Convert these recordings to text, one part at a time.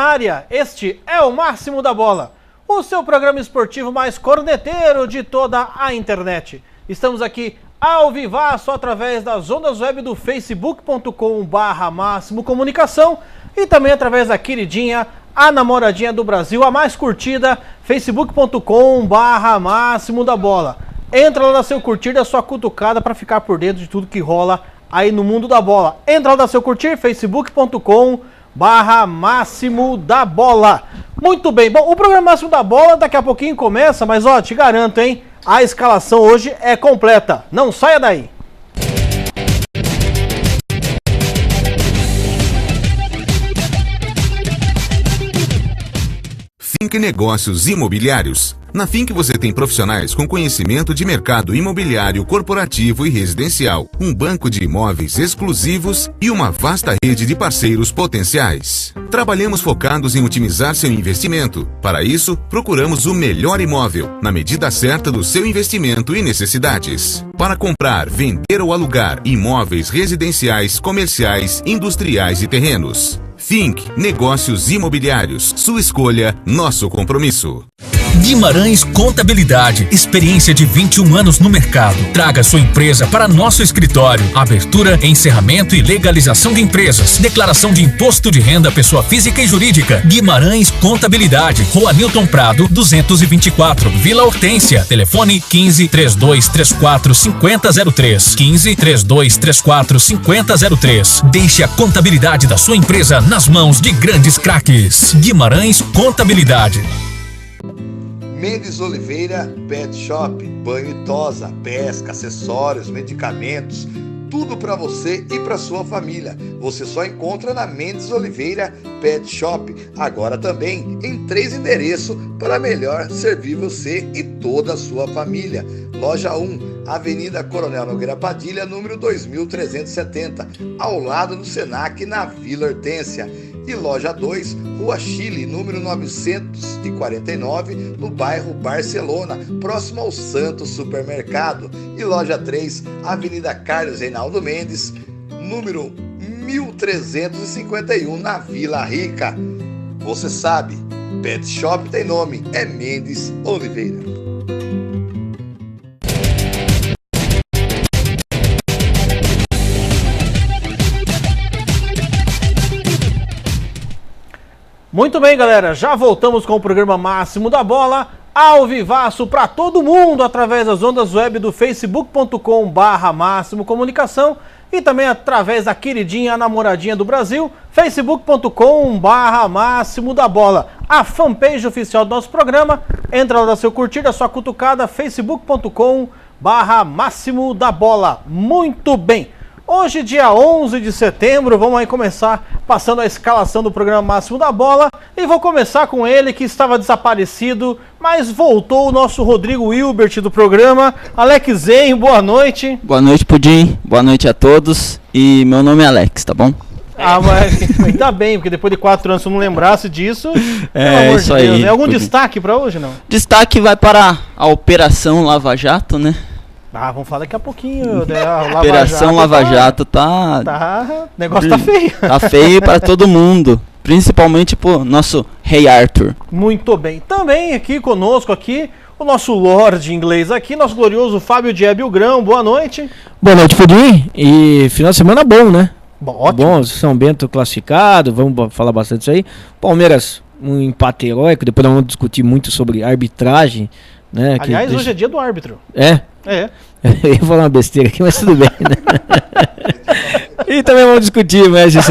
área, este é o Máximo da Bola, o seu programa esportivo mais corneteiro de toda a internet. Estamos aqui ao vivaço através das ondas web do facebook.com/Máximo Comunicação e também através da queridinha, a namoradinha do Brasil, a mais curtida, facebook.com/Máximo da Bola. Entra lá, dá seu curtir, dá sua cutucada para ficar por dentro de tudo que rola aí no mundo da bola. Entra lá, dá seu curtir, facebook.com/Máximo da Bola. Muito bem, bom, o programa Máximo da Bola daqui a pouquinho começa, mas ó, te garanto, hein, a escalação hoje é completa. Não saia daí. Fink Negócios Imobiliários. Na Fink você tem profissionais com conhecimento de mercado imobiliário corporativo e residencial, um banco de imóveis exclusivos e uma vasta rede de parceiros potenciais. Trabalhamos focados em otimizar seu investimento. Para isso, procuramos o melhor imóvel, na medida certa do seu investimento e necessidades. Para comprar, vender ou alugar imóveis residenciais, comerciais, industriais e terrenos. Fink Negócios Imobiliários. Sua escolha, nosso compromisso. Guimarães Contabilidade, experiência de 21 anos no mercado. Traga sua empresa para nosso escritório. Abertura, encerramento e legalização de empresas. Declaração de imposto de renda pessoa física e jurídica. Guimarães Contabilidade, Rua Newton Prado, 224, Vila Hortência. Telefone 15-3234-5003. 15-3234-5003. Deixe a contabilidade da sua empresa nas mãos de grandes craques. Guimarães Contabilidade. Mendes Oliveira Pet Shop, banho e tosa, pesca, acessórios, medicamentos, tudo para você e para sua família. Você só encontra na Mendes Oliveira Pet Shop, agora também em 3 endereços para melhor servir você e toda a sua família. Loja 1, Avenida Coronel Nogueira Padilha, número 2370, ao lado do Senac, na Vila Hortência. E loja 2, Rua Chile, número 949, no bairro Barcelona, próximo ao Santos Supermercado. E loja 3, Avenida Carlos Reinaldo Mendes, número 1351, na Vila Rica. Você sabe, Pet Shop tem nome, é Mendes Oliveira. Muito bem, galera, já voltamos com o programa Máximo da Bola, ao vivaço para todo mundo, através das ondas web do facebook.com/Máximo Comunicação e também através da queridinha, a namoradinha do Brasil, facebook.com/Máximo da Bola. A fanpage oficial do nosso programa, entra lá, dá seu curtir, dá sua cutucada, facebook.com/Máximo da Bola. Muito bem. Hoje, dia 11 de setembro, vamos aí começar passando a escalação do programa Máximo da Bola. E vou começar com ele, que estava desaparecido, mas voltou, o nosso Rodrigo Hilbert do programa. Alex Zen, boa noite. Boa noite, Pudim. Boa noite a todos. E meu nome é Alex, tá bom? Ah, mas ainda bem, porque depois de 4 anos, se eu não lembrasse disso, pelo amor isso de Deus. aí. É algum destaque para hoje, não? Destaque vai para a Operação Lava Jato, né? Ah, vamos falar daqui a pouquinho. A Operação Lava Jato o negócio tá feio. Tá feio para todo mundo, principalmente pro nosso Rei Arthur. Muito bem. Também aqui conosco aqui, o nosso Lorde inglês aqui, nosso glorioso Fábio Diébio Grão. Boa noite. Boa noite, Pudim. E final de semana bom, né? Ótimo. Bom, São Bento classificado, vamos falar bastante disso aí. Palmeiras, um empate heróico, depois nós vamos discutir muito sobre arbitragem, né? Aliás, hoje é dia do árbitro. É? É. Eu ia falar uma besteira aqui, mas tudo bem, né? E também vamos discutir, mas isso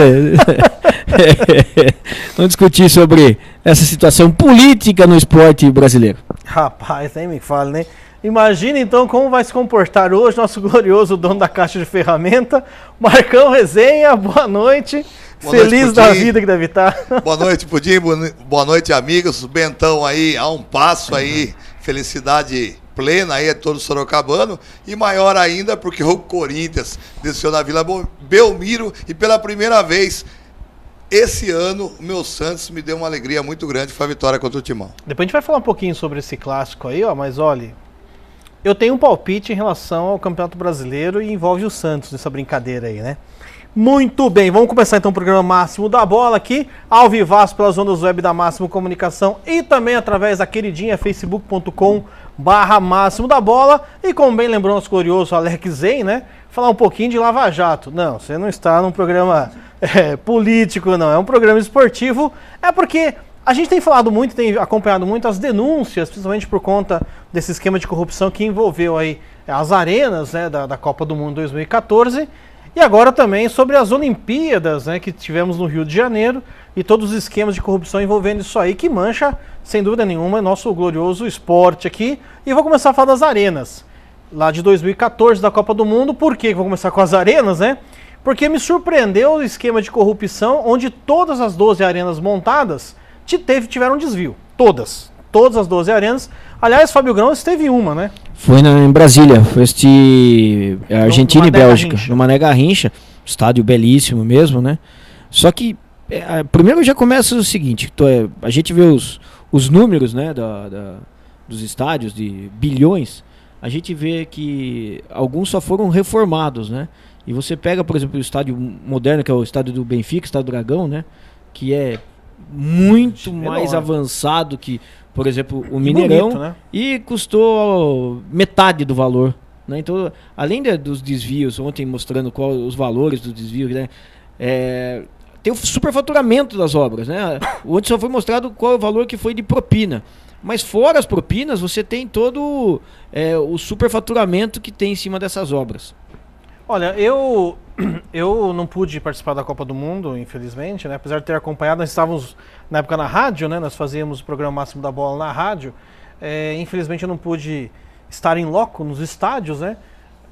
vamos discutir sobre essa situação política no esporte brasileiro. Rapaz, nem me fala, né? Imagina então como vai se comportar hoje nosso glorioso dono da caixa de ferramenta, Marcão Resenha. Boa noite. Feliz da vida que deve estar. Boa noite, Pudim. Boa noite, amigos. Bentão aí, a um passo aí. Felicidade plena aí a todo sorocabano, e maior ainda porque o Corinthians desceu na Vila Belmiro e pela primeira vez esse ano o meu Santos me deu uma alegria muito grande, foi a vitória contra o Timão. Depois a gente vai falar um pouquinho sobre esse clássico aí, ó, mas olha, eu tenho um palpite em relação ao Campeonato Brasileiro e envolve o Santos nessa brincadeira aí, né? Muito bem, vamos começar então o programa Máximo da Bola aqui, ao vivaço pelas ondas web da Máximo Comunicação e também através da queridinha facebook.com/Máximo da Bola. E como bem lembrou nosso glorioso Alex Zen, né? Falar um pouquinho de Lava Jato. Não, você não está num programa político, não, é um programa esportivo. É porque a gente tem falado muito, tem acompanhado muito as denúncias, principalmente por conta desse esquema de corrupção que envolveu aí as arenas, né, da Copa do Mundo 2014. E agora também sobre as Olimpíadas, né, que tivemos no Rio de Janeiro e todos os esquemas de corrupção envolvendo isso aí, que mancha, sem dúvida nenhuma, nosso glorioso esporte aqui. E vou começar a falar das arenas, lá de 2014 da Copa do Mundo. Por que vou começar com as arenas, né? Porque me surpreendeu o esquema de corrupção onde todas as 12 arenas montadas tiveram desvio. Todas as 12 arenas. Aliás, Fábio Grão, teve uma, né? Foi em Brasília, foi Argentina e Bélgica, no Mané Garrincha, estádio belíssimo mesmo, né? Só que, primeiro já começa o seguinte, a gente vê os números, né, dos estádios de bilhões, a gente vê que alguns só foram reformados, né? E você pega, por exemplo, o estádio moderno, que é o estádio do Benfica, o estádio do Dragão, né? Que é muito mais avançado que, por exemplo, o Mineirão, bonito, né? E custou metade do valor, né? Então, além dos desvios, ontem mostrando os valores dos desvios, né? Tem o superfaturamento das obras, né? Ontem só foi mostrado qual é o valor que foi de propina. Mas fora as propinas, você tem todo o superfaturamento que tem em cima dessas obras. Olha, eu não pude participar da Copa do Mundo, infelizmente, né? Apesar de ter acompanhado, nós estávamos na época na rádio, né? Nós fazíamos o programa Máximo da Bola na rádio. Infelizmente eu não pude estar em loco nos estádios, né?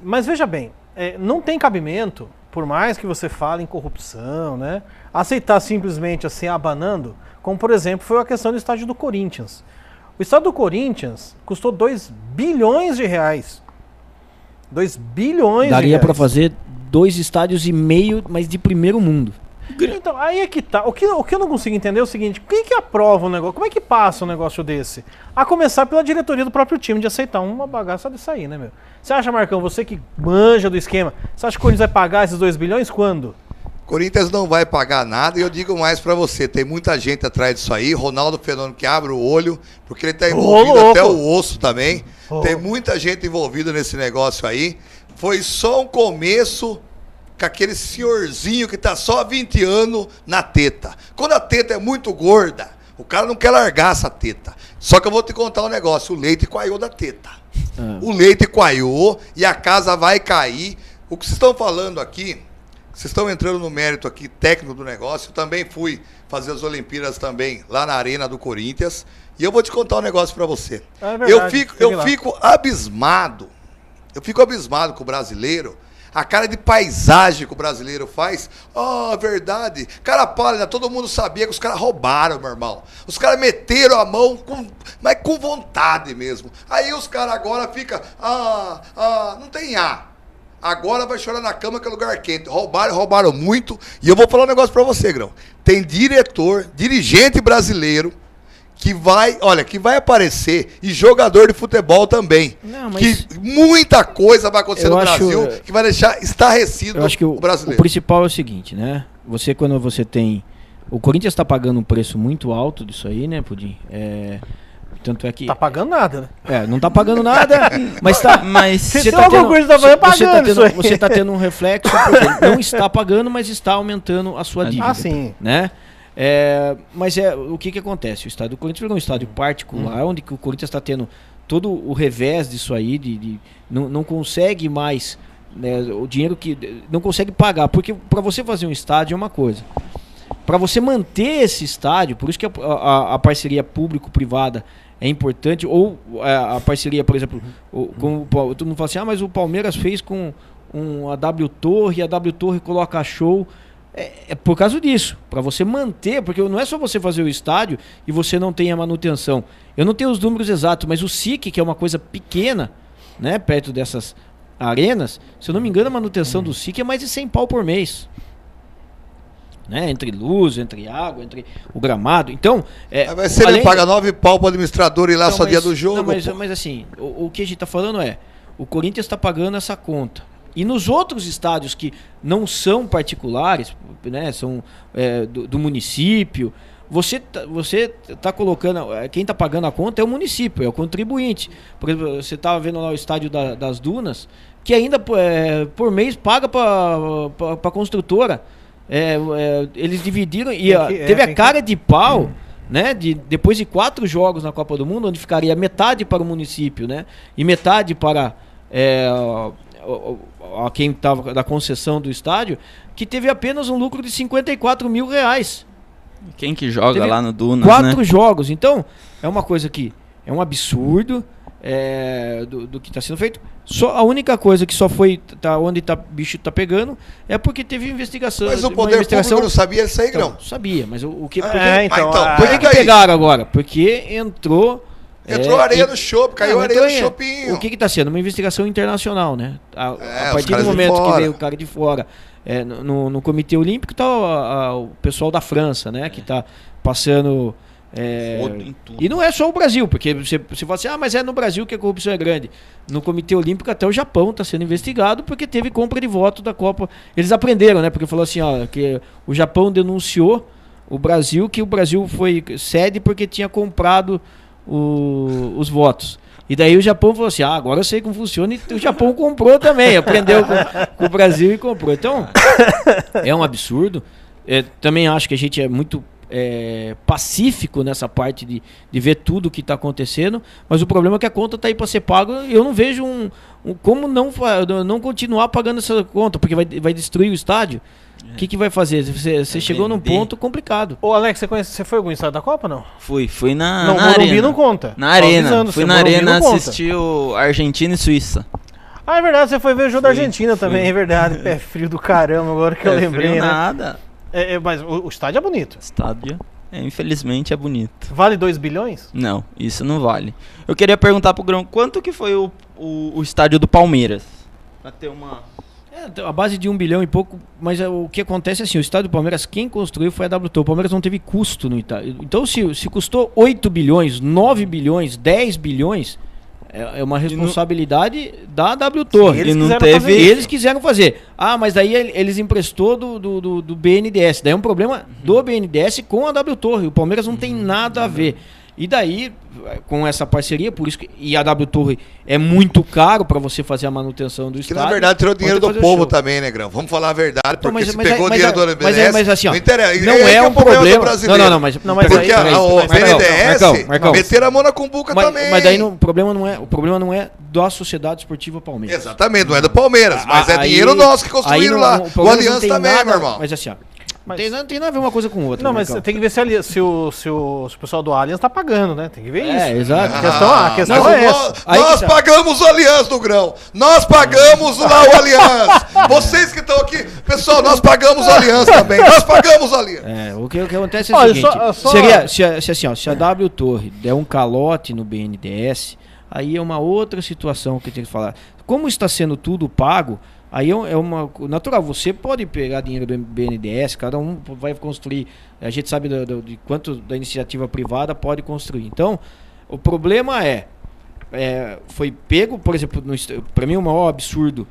Mas veja bem, não tem cabimento, por mais que você fale em corrupção, né? Aceitar simplesmente assim, abanando, como por exemplo foi a questão do estádio do Corinthians. O estádio do Corinthians custou 2 bilhões de reais. 2 bilhões Daria de reais. Para fazer 2,5 estádios, mas de primeiro mundo. Então, aí é que tá. O que eu não consigo entender é o seguinte: quem que aprova um negócio? Como é que passa um negócio desse? A começar pela diretoria do próprio time de aceitar uma bagaça dessa aí, né, meu? Você acha, Marcão, você que manja do esquema, você acha que o Corinthians vai pagar esses 2 bilhões quando? Corinthians não vai pagar nada, e eu digo mais pra você, tem muita gente atrás disso aí, Ronaldo Fenômeno que abre o olho, porque ele tá envolvido até o osso também, tem muita gente envolvida nesse negócio aí, foi só um começo com aquele senhorzinho que tá só há 20 anos na teta. Quando a teta é muito gorda, o cara não quer largar essa teta. Só que eu vou te contar um negócio, o leite coaiu da teta. O leite coaiu e a casa vai cair. O que vocês estão falando aqui, vocês estão entrando no mérito aqui técnico do negócio. Eu também fui fazer as Olimpíadas também lá na Arena do Corinthians. E eu vou te contar um negócio pra você. É verdade, eu fico abismado. Eu fico abismado com o brasileiro. A cara de paisagem que o brasileiro faz. Verdade. Cara pálida, todo mundo sabia que os caras roubaram, meu irmão. Os caras meteram a mão, mas com vontade mesmo. Aí os caras agora ficam, não tem Agora vai chorar na cama que é lugar quente. Roubaram muito. E eu vou falar um negócio pra você, Grão. Tem dirigente brasileiro que vai aparecer, e jogador de futebol também. Não, mas que muita coisa vai acontecer no Brasil que vai deixar estarrecido o brasileiro. O principal é o seguinte, né? Quando você tem... O Corinthians está pagando um preço muito alto disso aí, né, Pudim? Tanto é que... Tá pagando nada, né? Não tá pagando nada, mas tá... Mas você tá tendo, você tá tendo um reflexo, porque não está pagando, mas está aumentando a sua dívida. Sim. Né? Mas o que acontece? O estádio do Corinthians é um estádio particular, onde que o Corinthians está tendo todo o revés disso aí, não consegue mais, né, o dinheiro que... Não consegue pagar, porque para você fazer um estádio é uma coisa. Para você manter esse estádio, por isso que a parceria público-privada é importante, ou a parceria, por exemplo, todo mundo fala assim, mas o Palmeiras fez com a W Torre, e a W Torre coloca show. É por causa disso, para você manter, porque não é só você fazer o estádio e você não tem a manutenção. Eu não tenho os números exatos, mas o SIC, que é uma coisa pequena, né, perto dessas arenas, se eu não me engano, a manutenção do SIC é mais de 100 pau por mês. Né, entre luz, entre água, entre o gramado. Então, mas se ele paga 9 pau pro administrador ir lá só dia do jogo. Mas assim, o que a gente tá falando o Corinthians está pagando essa conta. E nos outros estádios que não são particulares, né, são do município, você tá colocando, quem está pagando a conta é o município, é o contribuinte. Por exemplo, você estava vendo lá o estádio das Dunas, que ainda por mês paga para a construtora. Eles dividiram e teve a cara de pau, né? Depois de 4 jogos na Copa do Mundo, onde ficaria metade para o município, né? E metade para quem estava da concessão do estádio, que teve apenas um lucro de R$54 mil. Quem que joga lá no Dunas, 4 jogos. Então, é uma coisa que é um absurdo do que está sendo feito. A única coisa que só foi onde o bicho está pegando é porque teve investigação. Mas o poder público não sabia isso aí, Grão? Sabia, mas o que... Por que pegaram agora? Porque entrou areia no chope, caiu areia no chopinho. O que está sendo? Uma investigação internacional, né? A partir do momento que veio o cara de fora, no Comitê Olímpico está o pessoal da França, né? Que está passando... e não é só o Brasil, porque você fala assim, mas é no Brasil que a corrupção é grande. No Comitê Olímpico até o Japão está sendo investigado porque teve compra de voto da Copa. Eles aprenderam, né? Porque falou assim, que o Japão denunciou o Brasil, que o Brasil foi sede porque tinha comprado os votos. E daí o Japão falou assim, agora eu sei como funciona, e o Japão comprou também, aprendeu com o Brasil e comprou. Então, é um absurdo. Também acho que a gente é muito pacífico nessa parte de ver tudo o que está acontecendo, mas o problema é que a conta está aí para ser paga e eu não vejo como não continuar pagando essa conta, porque vai destruir o estádio. O que vai fazer? Você chegou num ponto complicado. Ô Alex, você foi algum estádio da Copa, não? Fui na Morumbi arena. Não conta. Na arena, fui na arena assistir o Argentina e Suíça. É verdade, você foi ver o jogo da Argentina também, é verdade. Pé frio do caramba, agora que eu lembrei, frio né? Nada. Mas o estádio é bonito. O estádio, infelizmente, é bonito. Vale 2 bilhões? Não, isso não vale. Eu queria perguntar pro Grão, quanto que foi o estádio do Palmeiras? Pra ter uma... a base de 1 bilhão e pouco, mas o que acontece é assim, o estádio do Palmeiras, quem construiu foi a WTO. O Palmeiras não teve custo no estádio. Então, se custou 8 bilhões, 9 bilhões, 10 bilhões... É uma responsabilidade da WTO. Eles quiseram fazer. Mas daí eles emprestou do BNDES. Daí é um problema do BNDES com a WTO. O Palmeiras não tem nada a ver. E daí, com essa parceria, por isso e a WTO é muito caro para você fazer a manutenção do estádio. Que na verdade tirou dinheiro do povo também, né, Grão? Vamos falar a verdade, porque se pegou dinheiro do BNDES, mas assim, não interessa. Não é um problema brasileiro. Não, mas porque o BNDES meteram a mão na cumbuca também. Mas daí o problema não é da Sociedade Esportiva Palmeiras. Exatamente, não é do Palmeiras, mas é dinheiro nosso que construíram lá. O Aliança também, meu irmão. Mas assim, não tem nada a ver uma coisa com outra. Não, mas tem que ver se o pessoal do Allianz tá pagando, né? Tem que ver isso. Exato. A questão é essa. Nós pagamos o Allianz do Grão. Nós pagamos lá o Allianz. Vocês que estão aqui, pessoal, nós pagamos o Allianz também. Nós pagamos o Allianz. O que acontece é o seguinte. Se a W Torre der um calote no BNDES, aí é uma outra situação que tem que falar. Como está sendo tudo pago, aí é uma natural, você pode pegar dinheiro do BNDES, cada um vai construir, a gente sabe de quanto da iniciativa privada pode construir. Então, o problema foi pego, por exemplo, para mim o maior absurdo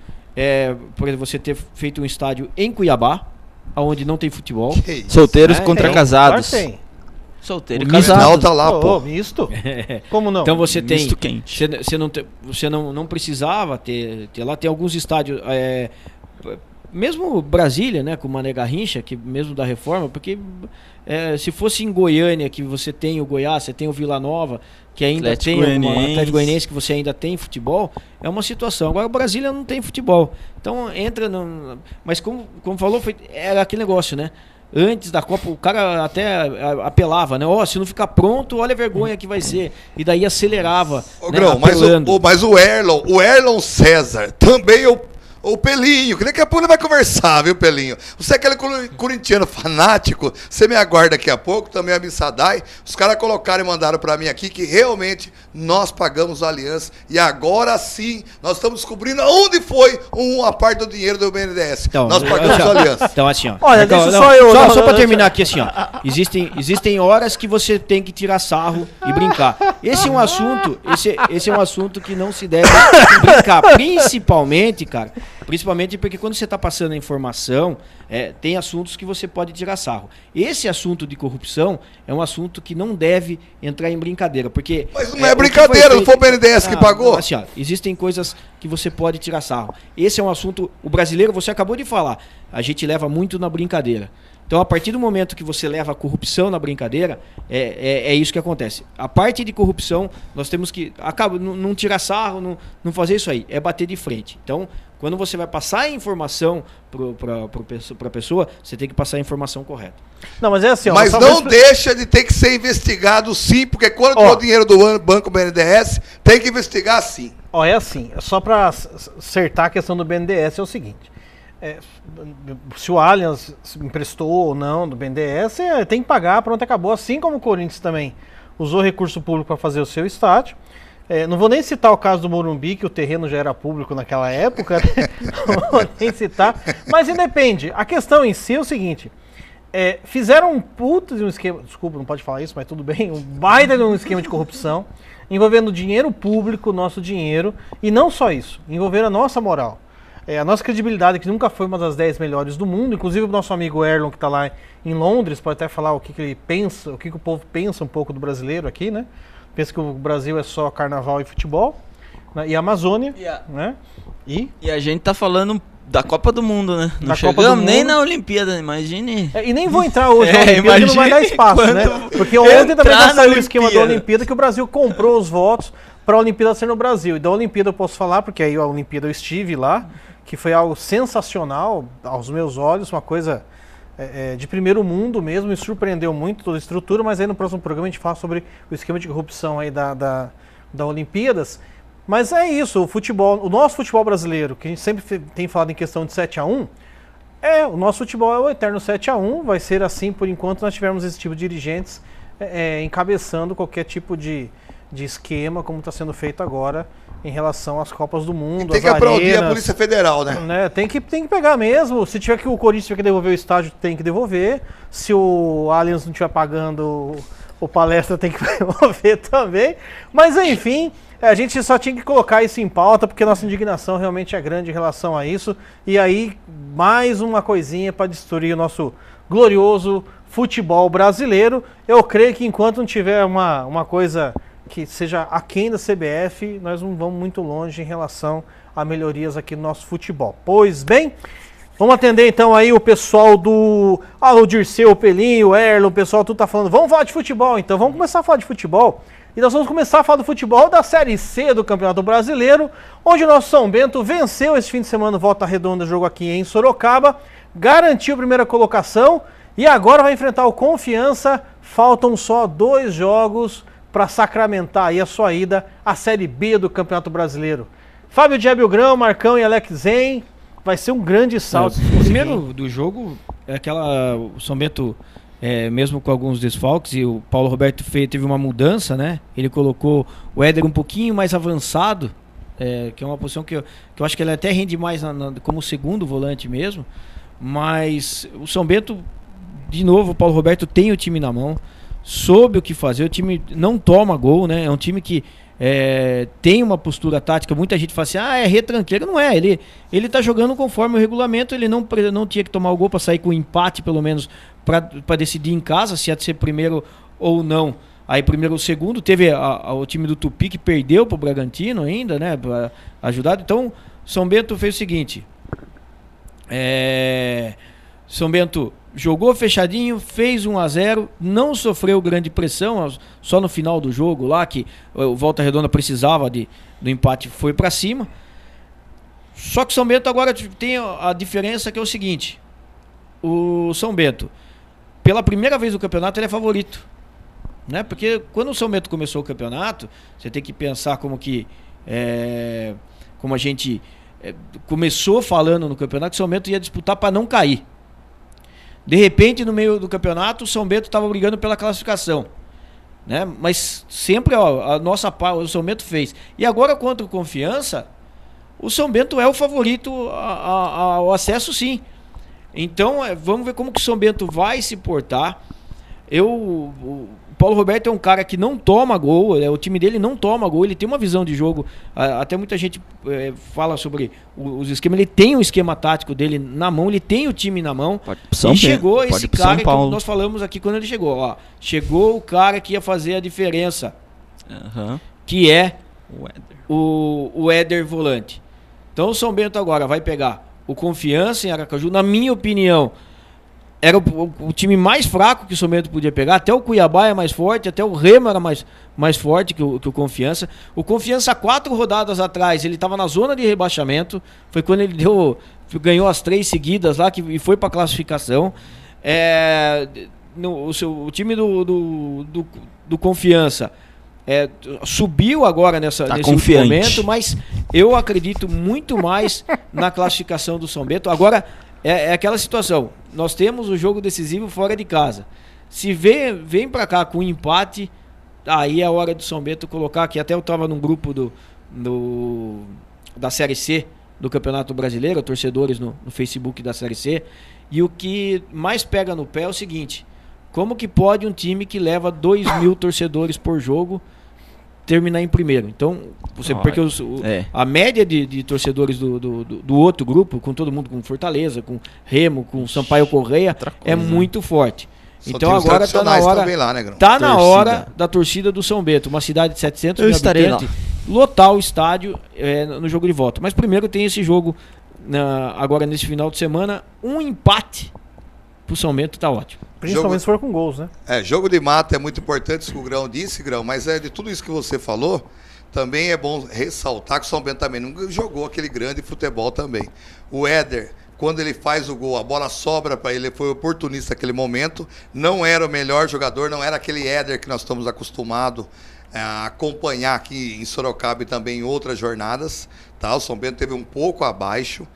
por exemplo, você ter feito um estádio em Cuiabá, onde não tem futebol. Solteiros contra casados. Tem. Solteiro e casado. Tá lá, pô. Misto? Como não? Então você tem... Misto quente. Você não precisava ter lá. Tem alguns estádios... mesmo Brasília, né? Com o Mané Garrincha, que mesmo da reforma, porque se fosse em Goiânia, que você tem o Goiás, você tem o Vila Nova, que ainda Atlético tem o Atlético Goianiense, que você ainda tem futebol, é uma situação. Agora o Brasília não tem futebol. Então entra no... Mas como falou, era aquele negócio, né? Antes da Copa, o cara até apelava, né? Se não ficar pronto, olha a vergonha que vai ser. E daí acelerava. Grão, mas o Erlon César, também o Pelinho, que daqui a pouco ele vai conversar, viu, Pelinho? Você é aquele corintiano fanático, você me aguarda daqui a pouco, também a Missadai. Os caras colocaram e mandaram pra mim aqui que realmente nós pagamos a Aliança e agora sim nós estamos descobrindo aonde foi uma parte do dinheiro do BNDES. Então, nós pagamos a Aliança. Então, assim, ó. Olha, deixa só pra terminar aqui, assim, ó. Existem horas que você tem que tirar sarro e brincar. Esse é um assunto que não se deve brincar. Principalmente, cara, Principalmente porque quando você está passando a informação, tem assuntos que você pode tirar sarro. Esse assunto de corrupção é um assunto que não deve entrar em brincadeira, porque... Mas não é brincadeira, não foi o BNDES que pagou? Não, assim, existem coisas que você pode tirar sarro. Esse é um assunto... O brasileiro, você acabou de falar, a gente leva muito na brincadeira. Então, a partir do momento que você leva a corrupção na brincadeira, é isso que acontece. A parte de corrupção, nós temos que não tirar sarro, não fazer isso aí, é bater de frente. Então, quando você vai passar a informação para a pessoa, você tem que passar a informação correta. Não, mas é assim... Mas não deixa de ter que ser investigado sim, porque quando o dinheiro do Banco BNDES, tem que investigar sim. É assim, só para acertar a questão do BNDES é o seguinte... se o Allianz emprestou ou não do BNDES, tem que pagar, pronto, acabou. Assim como o Corinthians também usou recurso público para fazer o seu estádio. Não vou nem citar o caso do Morumbi, que o terreno já era público naquela época, né? Não vou nem citar, mas independe. A questão em si é o seguinte, fizeram um puta de um esquema, desculpa, não pode falar isso, mas tudo bem, um baita de um esquema de corrupção, envolvendo dinheiro público, nosso dinheiro, e não só isso, envolvendo a nossa moral. A nossa credibilidade, que nunca foi uma das 10 melhores do mundo, inclusive o nosso amigo Erlon, que está lá em Londres, pode até falar o que ele pensa, o que o povo pensa um pouco do brasileiro aqui, né? Pensa que o Brasil é só carnaval e futebol, né? E a Amazônia, né? E a gente tá falando da Copa do Mundo, né? Não da chegamos nem na Olimpíada, imagine. E nem vou entrar hoje na Olimpíada, que não vai dar espaço, né? Porque ontem também já saiu o esquema da Olimpíada, que o Brasil comprou os votos para a Olimpíada ser no Brasil. E da Olimpíada eu posso falar, porque aí a Olimpíada eu estive lá, que foi algo sensacional aos meus olhos, uma coisa de primeiro mundo mesmo, me surpreendeu muito toda a estrutura, mas aí no próximo programa a gente fala sobre o esquema de corrupção aí da Olimpíadas. Mas é isso, o futebol, o nosso futebol brasileiro, que a gente sempre tem falado em questão de 7-1, o nosso futebol é o eterno 7-1, vai ser assim por enquanto nós tivermos esse tipo de dirigentes encabeçando qualquer tipo de esquema, como está sendo feito agora, em relação às Copas do Mundo, tem que aplaudir a Polícia Federal, né? Tem que pegar mesmo. Se tiver que o Corinthians tiver que devolver o estádio, tem que devolver. Se o Allianz não estiver pagando o palestra, tem que devolver também. Mas enfim, a gente só tinha que colocar isso em pauta, porque nossa indignação realmente é grande em relação a isso. E aí, mais uma coisinha para destruir o nosso glorioso futebol brasileiro. Eu creio que enquanto não tiver uma coisa que seja aquém da CBF, nós não vamos muito longe em relação a melhorias aqui no nosso futebol. Pois bem, vamos atender então aí o pessoal do... o Dirceu, o Pelinho, o Erlo, o pessoal tudo tá falando, vamos falar de futebol então, vamos começar a falar de futebol. E nós vamos começar a falar do futebol da Série C do Campeonato Brasileiro, onde o nosso São Bento venceu esse fim de semana, Volta Redonda, jogo aqui em Sorocaba, garantiu a primeira colocação e agora vai enfrentar o Confiança. Faltam só 2 jogos para sacramentar aí a sua ida à Série B do Campeonato Brasileiro. Fábio Diabio Grão, Marcão e Alex Zen, vai ser um grande salto. O primeiro do jogo é o São Bento, mesmo com alguns desfalques, e o Paulo Roberto teve uma mudança, né? Ele colocou o Éder um pouquinho mais avançado, que é uma posição que eu acho que ele até rende mais como segundo volante mesmo, mas o São Bento, de novo, o Paulo Roberto tem o time na mão, soube o que fazer, o time não toma gol, né? É um time que tem uma postura tática. Muita gente fala assim, é retranqueiro. Não é, ele tá jogando conforme o regulamento. Ele não tinha que tomar o gol para sair com empate, pelo menos, para decidir em casa se ia ser primeiro ou não. Aí primeiro ou segundo, teve o time do Tupi que perdeu pro Bragantino ainda, né? Ajudado. Então, São Bento fez o seguinte, São Bento jogou fechadinho, fez 1-0, não sofreu grande pressão, só no final do jogo lá, que o Volta Redonda precisava do empate, foi para cima. Só que o São Bento agora tem a diferença, que é o seguinte, o São Bento, pela primeira vez no campeonato, ele é favorito, né? Porque quando o São Bento começou o campeonato, você tem que pensar como a gente começou falando no campeonato, que o São Bento ia disputar para não cair. De repente, no meio do campeonato, o São Bento estava brigando pela classificação, né? Mas sempre a nossa parte, o São Bento fez. E agora, contra o Confiança, o São Bento é o favorito ao acesso, sim. Então, vamos ver como que o São Bento vai se portar. Paulo Roberto é um cara que não toma gol, o time dele não toma gol, ele tem uma visão de jogo, até muita gente fala sobre os esquemas, ele tem um esquema tático dele na mão, ele tem o time na mão, e chegou esse cara que nós falamos aqui quando ele chegou, chegou o cara que ia fazer a diferença, que é o Éder volante. Então o São Bento agora vai pegar o Confiança em Aracaju, na minha opinião, era o time mais fraco que o São Bento podia pegar. Até o Cuiabá é mais forte, até o Remo era mais forte que o Confiança. O Confiança, 4 rodadas atrás, ele estava na zona de rebaixamento. Foi quando ele ganhou as 3 seguidas lá e foi para a classificação. O time do Confiança subiu agora nesse momento, mas eu acredito muito mais na classificação do São Bento. Agora, é aquela situação, nós temos o jogo decisivo fora de casa. Se vem pra cá com um empate, aí é a hora do São Bento colocar, que até eu tava num grupo da Série C do Campeonato Brasileiro, torcedores no Facebook da Série C, e o que mais pega no pé é o seguinte: como que pode um time que leva 2.000 torcedores por jogo terminar em primeiro? Então, porque a média de torcedores do outro grupo, com todo mundo, com Fortaleza, com Remo, com Sampaio Correia, é muito forte. Então agora está na hora, lá, né, na hora da torcida do São Bento, uma cidade de 700 mil habitantes, lotar o estádio no jogo de volta. Mas primeiro tem esse jogo agora nesse final de semana, um empate pro São Bento tá ótimo. Principalmente se for com gols, né? Jogo de mata é muito importante, isso que o Grão disse, Grão, mas de tudo isso que você falou, também é bom ressaltar que o São Bento também não jogou aquele grande futebol também. O Éder, quando ele faz o gol, a bola sobra para ele, foi oportunista naquele momento, não era o melhor jogador, não era aquele Éder que nós estamos acostumados a acompanhar aqui em Sorocaba e também em outras jornadas, tá? O São Bento teve um pouco abaixo,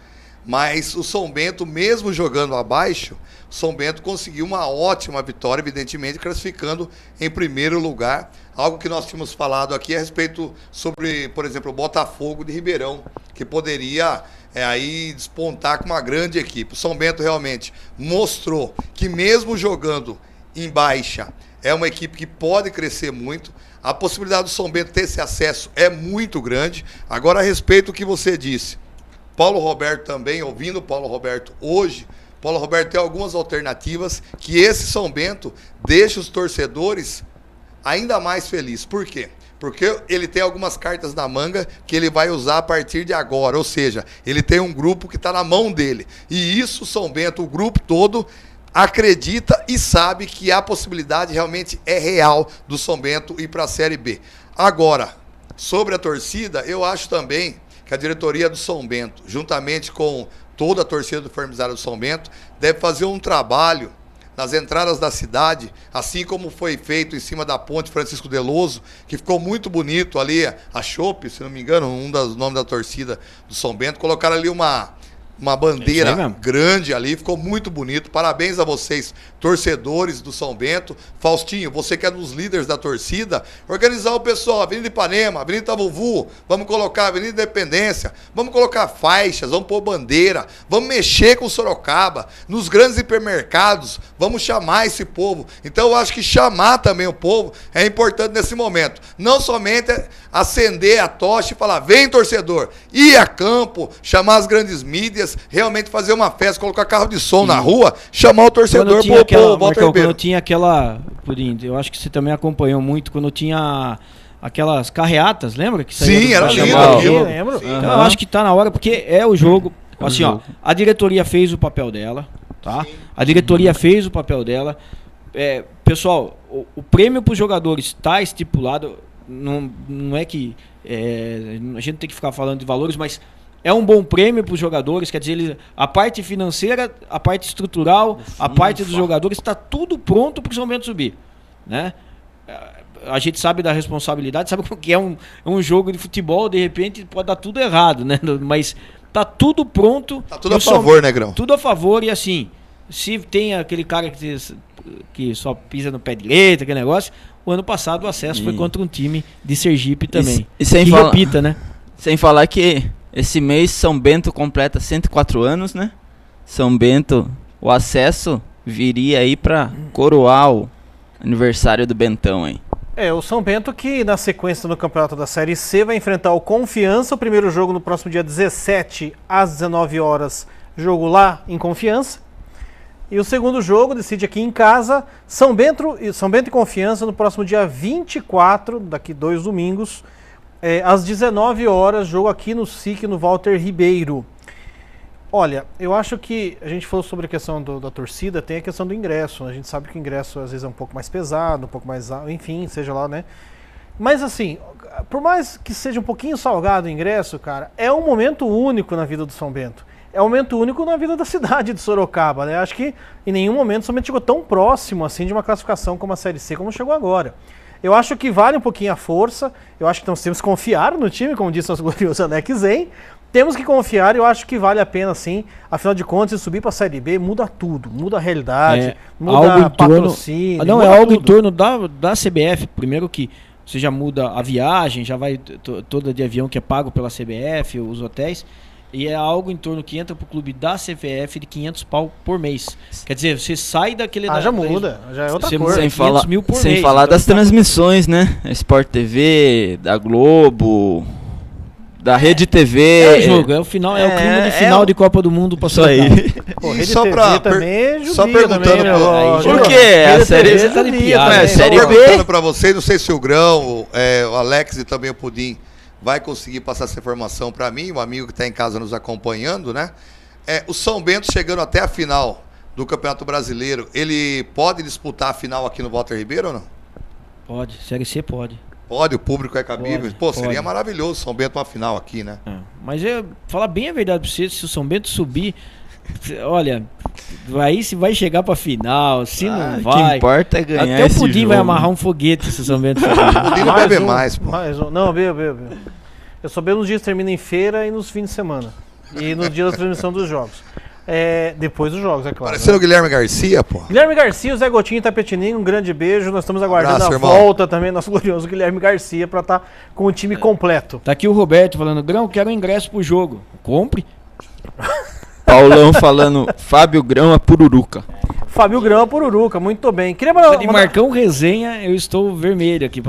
mas o São Bento, mesmo jogando abaixo, o São Bento conseguiu uma ótima vitória, evidentemente, classificando em primeiro lugar. Algo que nós tínhamos falado aqui a respeito sobre, por exemplo, o Botafogo de Ribeirão, que poderia aí despontar com uma grande equipe. O São Bento realmente mostrou que mesmo jogando em baixa, é uma equipe que pode crescer muito. A possibilidade do São Bento ter esse acesso é muito grande. Agora, a respeito do que você disse, Paulo Roberto também, ouvindo o Paulo Roberto hoje, Paulo Roberto tem algumas alternativas que esse São Bento deixa os torcedores ainda mais felizes. Por quê? Porque ele tem algumas cartas na manga que ele vai usar a partir de agora. Ou seja, ele tem um grupo que está na mão dele. E isso o São Bento, o grupo todo, acredita e sabe que a possibilidade realmente é real do São Bento ir para a Série B. Agora, sobre a torcida, eu acho também que a diretoria do São Bento, juntamente com toda a torcida do Formizado do São Bento, deve fazer um trabalho nas entradas da cidade, assim como foi feito em cima da ponte Francisco Deloso, que ficou muito bonito ali, a Chopp, se não me engano, um dos nomes da torcida do São Bento, colocaram ali uma bandeira grande ali, ficou muito bonito. Parabéns a vocês, torcedores do São Bento. Faustinho, você que é dos líderes da torcida, organizar o pessoal, Avenida Ipanema, Avenida Itavuvu, vamos colocar Avenida Independência, vamos colocar faixas, vamos pôr bandeira, vamos mexer com Sorocaba, nos grandes hipermercados, vamos chamar esse povo. Então eu acho que chamar também o povo é importante nesse momento. Não somente acender a tocha e falar, vem torcedor, ir a campo, chamar as grandes mídias, realmente fazer uma festa, colocar carro de som na rua, chamar o torcedor pro povo, Walter Ribeiro. Quando tinha aquela, Purinho, eu acho que você também acompanhou muito, quando tinha aquelas carreatas, lembra? Que sim, era lindo. Eu lembro. Então, eu acho que tá na hora, porque é o jogo, assim, ó, a diretoria fez o papel dela, tá? Sim. A diretoria fez o papel dela. Pessoal, o prêmio para os jogadores está estipulado, não é que a gente tem que ficar falando de valores, mas é um bom prêmio para os jogadores, quer dizer, a parte financeira, a parte estrutural, a parte dos jogadores, está tudo pronto para o São Bento subir, né? A gente sabe da responsabilidade, sabe que é um jogo de futebol, de repente pode dar tudo errado, né? Mas tá tudo pronto. Tá tudo a favor, né, Grão? Tudo a favor, e assim, se tem aquele cara que só pisa no pé direito, aquele negócio, o ano passado o acesso foi contra um time de Sergipe também. E sem repita, né? Sem falar que esse mês São Bento completa 104 anos, né? São Bento, o acesso viria aí para coroar Aniversário do Bentão, hein? O São Bento que na sequência no campeonato da Série C vai enfrentar o Confiança, o primeiro jogo no próximo dia 17 às 19 horas, jogo lá em Confiança. E o segundo jogo decide aqui em casa, São Bento e Confiança no próximo dia 24, daqui 2 domingos, às 19 horas, jogo aqui no SIC, no Walter Ribeiro. Olha, eu acho que a gente falou sobre a questão da torcida, tem a questão do ingresso. A gente sabe que o ingresso às vezes é um pouco mais pesado, um pouco mais, enfim, seja lá, né? Mas assim, por mais que seja um pouquinho salgado o ingresso, cara, é um momento único na vida do São Bento. É um momento único na vida da cidade de Sorocaba, né? Acho que em nenhum momento o São Bento chegou tão próximo assim de uma classificação como a Série C como chegou agora. Eu acho que vale um pouquinho a força, eu acho que nós temos que confiar no time, como disse nosso glorioso Anex Zen. Temos que confiar, eu acho que vale a pena sim. Afinal de contas, se subir para a Série B, muda tudo. Muda a realidade, muda patrocínio. Não, é algo em torno da CBF. Primeiro que você já muda a viagem, já vai toda de avião que é pago pela CBF, os hotéis. E é algo em torno que entra pro clube da CBF de 500 pau por mês. Quer dizer, você sai daquele... já muda, já é outra coisa. Sem falar, mil por sem mês, falar então das transmissões, né? Sport TV, da Globo... Da Rede TV. É o jogo, é o final, é o clima de final de Copa do Mundo pra isso aí. Pô, Rede só TV também só perguntando também, por quê? A série tá de piada, né? Só perguntando pra vocês, não sei se o Grão, o Alex e também o Pudim vai conseguir passar essa informação pra mim, um amigo que tá em casa nos acompanhando, né? O São Bento chegando até a final do Campeonato Brasileiro, ele pode disputar a final aqui no Walter Ribeiro ou não? Pode, Série C pode. Pode, o público é cabível. Pode. Seria maravilhoso São Bento uma final aqui, né? Mas falar bem a verdade pra você, se o São Bento subir, olha, aí se vai chegar pra final, se não vai. O que importa é ganhar. Até o Pudim vai amarrar um foguete se o São Bento subir. O Pudim não bebe mais, pô. Não, bebo. Eu só bebo nos dias que termina em feira e nos fins de semana. E no dia da transmissão dos jogos. Depois dos jogos, é claro. Parecendo o Guilherme Garcia, pô. Guilherme Garcia, o Zé Gotinho e Tapetininho, um grande beijo. Nós estamos aguardando a volta também do nosso glorioso Guilherme Garcia para estar com o time completo. Tá aqui o Roberto falando, Grão, quero ingresso pro jogo. Compre. Paulão falando, Fábio Grão a Pururuca. Fábio Grão a Pururuca, muito bem. Queria de Marcão Resenha, eu estou vermelho aqui.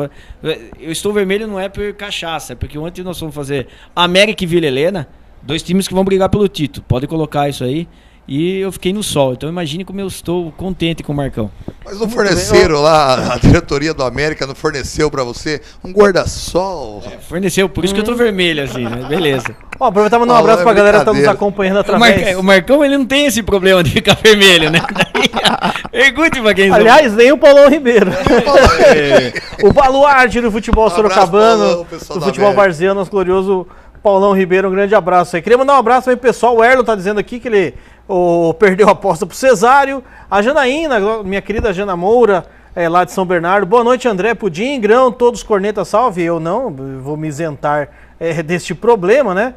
Eu estou vermelho não é por cachaça, é porque ontem nós fomos fazer América e Vila Helena. 2 times que vão brigar pelo título. Pode colocar isso aí. E eu fiquei no sol. Então imagine como eu estou contente com o Marcão. Mas não forneceram lá, a diretoria do América não forneceu pra você um guarda-sol? Forneceu, por isso que eu tô vermelho assim, né? Beleza. Aproveitar e mandar um abraço pra galera que tá nos acompanhando através. O Marcão, ele não tem esse problema de ficar vermelho, né? Pergunte pra quem... Aliás, nem o Paulão Ribeiro. O baluarte do futebol sorocabano, do futebol varziano, nosso glorioso Paulão Ribeiro, um grande abraço aí. Queria mandar um abraço aí, pessoal. O Erlon tá dizendo aqui que ele perdeu a aposta pro Cesário. A Janaína, minha querida Jana Moura, lá de São Bernardo. Boa noite, André, Pudim, Grão, todos corneta, salve. Eu não, vou me isentar deste problema, né?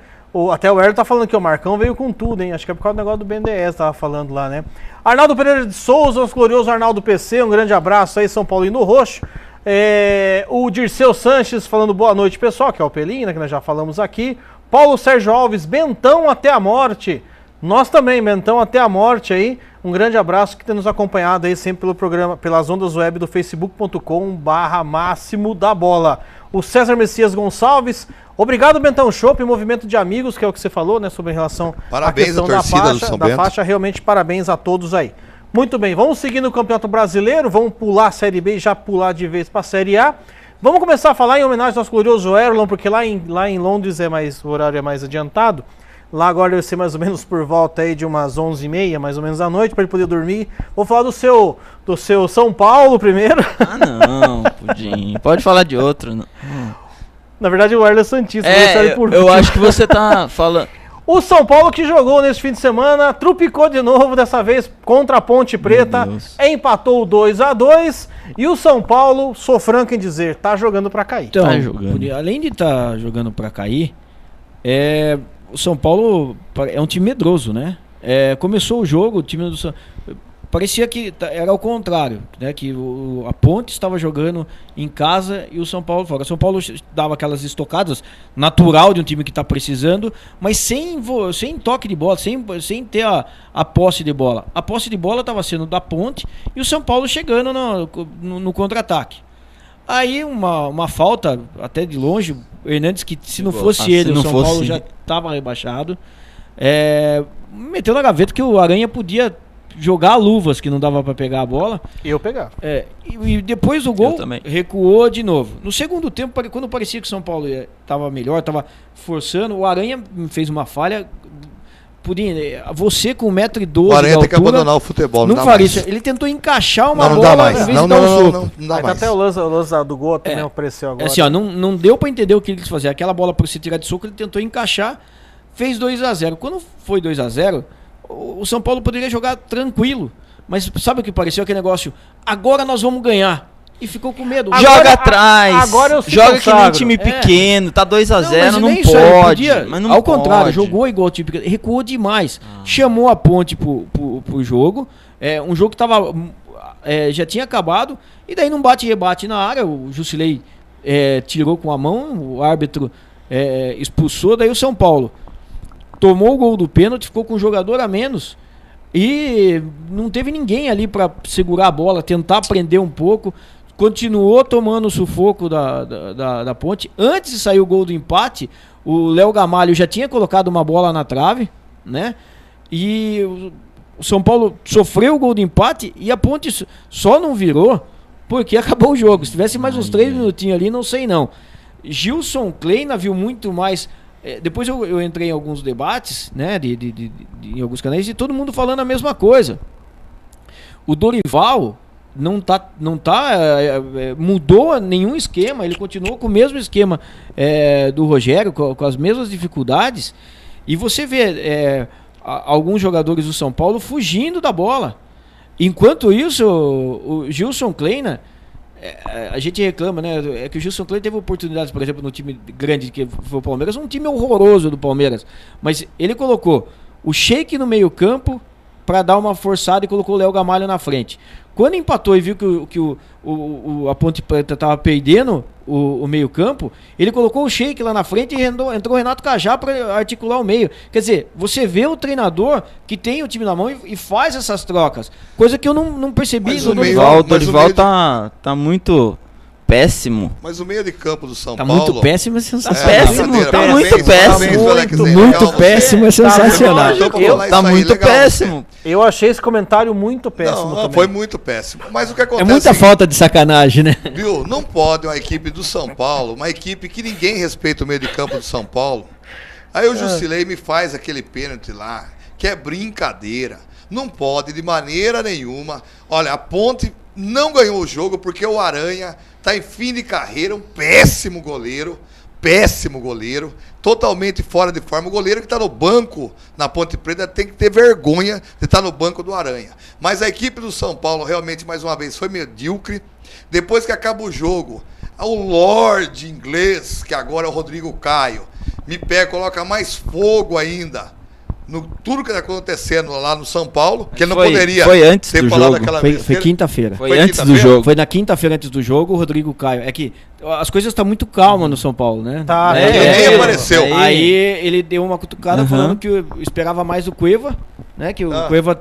Até o Erlon tá falando que o Marcão veio com tudo, hein? Acho que é por causa do negócio do BNDES, tava falando lá, né? Arnaldo Pereira de Souza, nosso glorioso Arnaldo PC, um grande abraço aí, São Paulino Roxo. O Dirceu Sanches falando boa noite, pessoal, que é o Pelinho, né, que nós já falamos aqui. Paulo Sérgio Alves, Bentão até a morte. Nós também, Bentão até a morte aí. Um grande abraço que tem nos acompanhado aí sempre pelo programa, pelas ondas web do facebook.com/máximo da bola. O César Messias Gonçalves, obrigado Bentão Chopp, movimento de amigos, que é o que você falou, né, sobre relação à questão da faixa, realmente parabéns a todos aí. Muito bem, vamos seguir no Campeonato Brasileiro, vamos pular a Série B e já pular de vez para a Série A. Vamos começar a falar em homenagem ao nosso glorioso Erlon, porque lá em Londres o horário é mais adiantado. Lá agora deve ser mais ou menos por volta aí de umas 11h30, mais ou menos à noite, para ele poder dormir. Vou falar do seu São Paulo primeiro. Não, Pudim, pode falar de outro. Não. Na verdade o Erlon é santista. Eu acho que você tá falando... O São Paulo que jogou nesse fim de semana, trupicou de novo, dessa vez contra a Ponte Preta, empatou 2-2 e o São Paulo, sou franco em dizer, tá jogando pra cair. Então, além de estar jogando pra cair, o São Paulo é um time medroso, né? Começou o jogo, o time do parecia que era ao contrário, né? Que a Ponte estava jogando em casa e o São Paulo fora. O São Paulo dava aquelas estocadas natural de um time que está precisando, mas sem toque de bola, sem ter a posse de bola. A posse de bola estava sendo da Ponte e o São Paulo chegando no contra-ataque. Aí uma falta, até de longe, o Hernandes, que se não fosse ele, o São Paulo já estava rebaixado. Meteu na gaveta que o Aranha podia jogar luvas, que não dava para pegar a bola. E eu pegar. E depois do gol, recuou de novo. No segundo tempo, quando parecia que o São Paulo estava melhor, estava forçando, o Aranha fez uma falha. Você com 1,12 m. O Aranha tem que abandonar o futebol. Não faria isso. Ele tentou encaixar uma bola. Não dá mais. Não dá mais. Até o lance do gol também apareceu agora. Assim, não deu para entender o que ele quis fazer. Aquela bola para se tirar de soco, ele tentou encaixar, fez 2-0. Quando foi 2-0, o São Paulo poderia jogar tranquilo. Mas sabe o que pareceu? Aquele negócio, agora nós vamos ganhar. E ficou com medo. Joga atrás. Agora eu joga que nem um time pequeno. Tá 2-0, não pode. Mas não ao contrário, jogou igual o time pequeno. Recuou demais. Chamou a Ponte pro jogo. Um jogo que tava, já tinha acabado. E daí num bate-rebate na área. O Jusilei tirou com a mão. O árbitro expulsou. Daí o São Paulo tomou o gol do pênalti. Ficou com um jogador a menos. E não teve ninguém ali para segurar a bola. Tentar prender um pouco. Continuou tomando o sufoco da Ponte. Antes de sair o gol do empate, o Léo Gamalho já tinha colocado uma bola na trave, né? E o São Paulo sofreu o gol do empate e a Ponte só não virou porque acabou o jogo. Se tivesse mais uns 3 minutinhos ali, não sei não. Gilson Kleina viu muito mais... depois eu entrei em alguns debates, né? Em alguns canais e todo mundo falando a mesma coisa. O Dorival... mudou nenhum esquema, ele continuou com o mesmo esquema do Rogério, com as mesmas dificuldades, e você vê alguns jogadores do São Paulo fugindo da bola. Enquanto isso, o Gilson Kleina, a gente reclama, né? É que o Gilson Kleina teve oportunidades, por exemplo, no time grande que foi o Palmeiras, um time horroroso do Palmeiras, mas ele colocou o Sheik no meio campo para dar uma forçada e colocou o Léo Gamalho na frente. Quando empatou e viu que a Ponte Preta estava perdendo o meio campo, ele colocou o Sheik lá na frente e entrou o Renato Cajá para articular o meio. Quer dizer, você vê o treinador que tem o time na mão e faz essas trocas. Coisa que eu não percebi no Dorival. O Dorival tá muito... péssimo. Mas o meio de campo do São Paulo... Tá muito péssimo, é sensacional. Tá muito péssimo. Muito péssimo, é sensacional. Tá muito péssimo. Eu achei esse comentário muito péssimo também. Foi muito péssimo. Mas o que acontece... É muita falta de sacanagem, né? Viu? Não pode uma equipe do São Paulo, uma equipe que ninguém respeita o meio de campo do São Paulo. Aí o Jusilei me faz aquele pênalti lá, que é brincadeira. Não pode de maneira nenhuma. Olha, a Ponte não ganhou o jogo porque o Aranha tá em fim de carreira, um péssimo goleiro, totalmente fora de forma. O goleiro que está no banco na Ponte Preta tem que ter vergonha de estar no banco do Aranha. Mas a equipe do São Paulo realmente, mais uma vez, foi medíocre. Depois que acaba o jogo, o Lorde inglês, que agora é o Rodrigo Caio, me pega, coloca mais fogo ainda no tudo que está acontecendo lá no São Paulo, que ele não poderia ter falado aquela vez. Foi quinta-feira. Foi antes do jogo. Foi na quinta-feira antes do jogo, o Rodrigo Caio. É que as coisas estão muito calmas no São Paulo, né? Tá. Nem apareceu. Aí ele deu uma cutucada falando que eu esperava mais o Cueva, né? Que o Cueva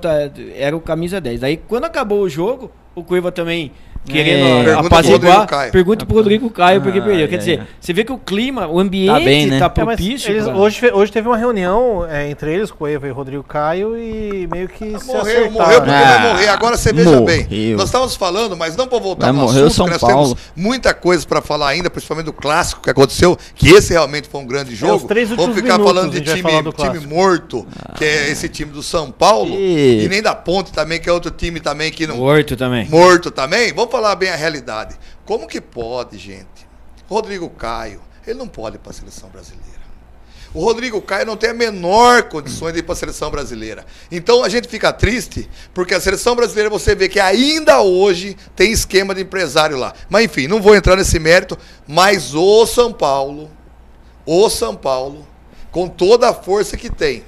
era o camisa 10. Aí quando acabou o jogo, o Cueva também... querendo apaziguar, pergunta pro Rodrigo Caio porque perdeu. Quer dizer, você vê que o clima, o ambiente tá propício. Hoje teve uma reunião entre eles, Cueva e Rodrigo Caio, e meio que morreu porque vai morrer. Agora você veja bem, nós estávamos falando, mas não para voltar no assunto, São nós Paulo. temos muita coisa para falar ainda, principalmente do clássico que aconteceu, que esse realmente foi um grande jogo. Vamos ficar falando de time morto, que é esse time do São Paulo, e nem da Ponte também, que é outro time também que não... Morto também. Vamos falar bem a realidade. Como que pode, gente? O Rodrigo Caio, ele não pode ir para a seleção brasileira. O Rodrigo Caio não tem a menor condições de ir para a seleção brasileira. Então a gente fica triste, porque a seleção brasileira você vê que ainda hoje tem esquema de empresário lá. Mas enfim, não vou entrar nesse mérito, mas o São Paulo, com toda a força que tem,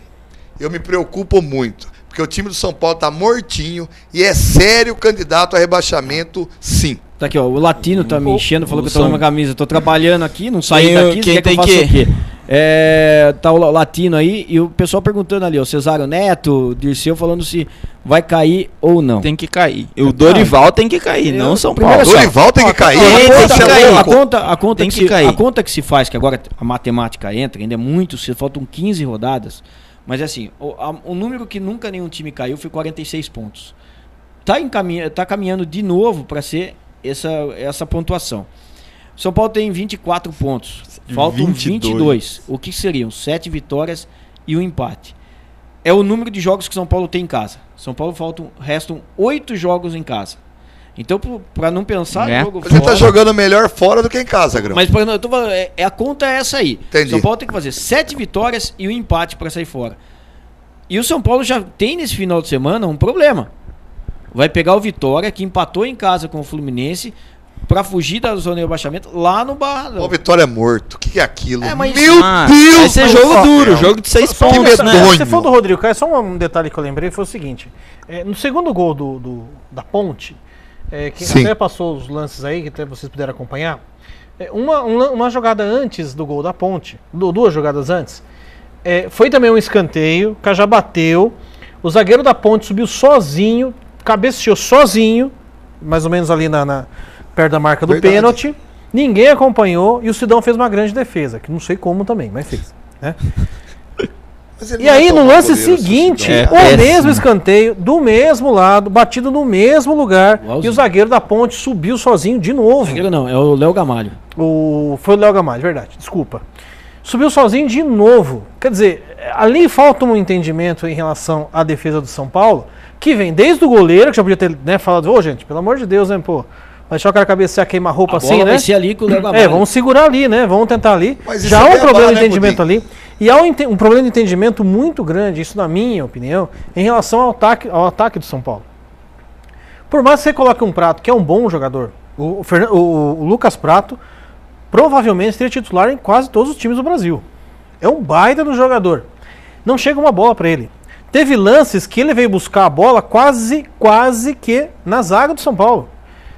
eu me preocupo muito. porque o time do São Paulo tá mortinho e é sério candidato a rebaixamento, sim. Tá aqui, ó, o Latino tá me enchendo, falou que eu tô numa camisa, tô trabalhando aqui, não saí daqui, quem tem que eu faça o quê? Tá o Latino aí e o pessoal perguntando ali, ó, Cesário Neto, Dirceu falando se vai cair ou não. Tem que cair. O Dorival tem que cair, não São Paulo. O Dorival tem que cair. A conta que se faz, que agora a matemática entra, ainda é muito, faltam 15 rodadas, mas assim, o número que nunca nenhum time caiu foi 46 pontos. Tá caminhando de novo para ser essa pontuação. São Paulo tem 24 pontos. Faltam 22. O que seriam? 7 vitórias e um empate. É o número de jogos que São Paulo tem em casa. São Paulo restam 8 jogos em casa. Então, para não pensar jogo fora... Você tá jogando melhor fora do que em casa, Grão. Mas eu tô falando, a conta é essa aí. Entendi. São Paulo tem que fazer 7 vitórias e um empate para sair fora. E o São Paulo já tem nesse final de semana um problema. Vai pegar o Vitória, que empatou em casa com o Fluminense, pra fugir da zona de rebaixamento lá no Barradão. O Vitória é morto. O que é aquilo? Meu Deus! Vai ser jogo duro, jogo de 6 pontos, né? Você falou do Rodrigo Caio, só um detalhe que eu lembrei, foi o seguinte. No segundo gol da Ponte, que até passou os lances aí, que até vocês puderam acompanhar, uma jogada antes do gol da Ponte, duas jogadas antes, foi também um escanteio, o Cajá bateu, o zagueiro da Ponte subiu sozinho, cabeceou sozinho, mais ou menos ali perto da marca do pênalti. Ninguém acompanhou e o Sidão fez uma grande defesa, que não sei como também, mas fez. Né? E aí, no lance seguinte, o mesmo escanteio, do mesmo lado, batido no mesmo lugar, e o zagueiro da Ponte subiu sozinho de novo. Zagueiro não, é o Léo Gamalho. Foi o Léo Gamalho, verdade, desculpa. Subiu sozinho de novo. Quer dizer, ali falta um entendimento em relação à defesa do São Paulo, que vem desde o goleiro, que já podia ter falado, gente, pelo amor de Deus, né, pô, vai deixar o cara cabecear, queimar roupa assim, né? Vai ser ali com o Léo Gamalho. Vamos segurar ali, né? Vamos tentar ali. Já há um problema de entendimento ali. E há um problema de entendimento muito grande, isso na minha opinião, em relação ao ataque do São Paulo. Por mais que você coloque um Prato, que é um bom jogador, o Lucas Prato provavelmente seria titular em quase todos os times do Brasil. É um baita do jogador. Não chega uma bola para ele. Teve lances que ele veio buscar a bola quase que na zaga do São Paulo.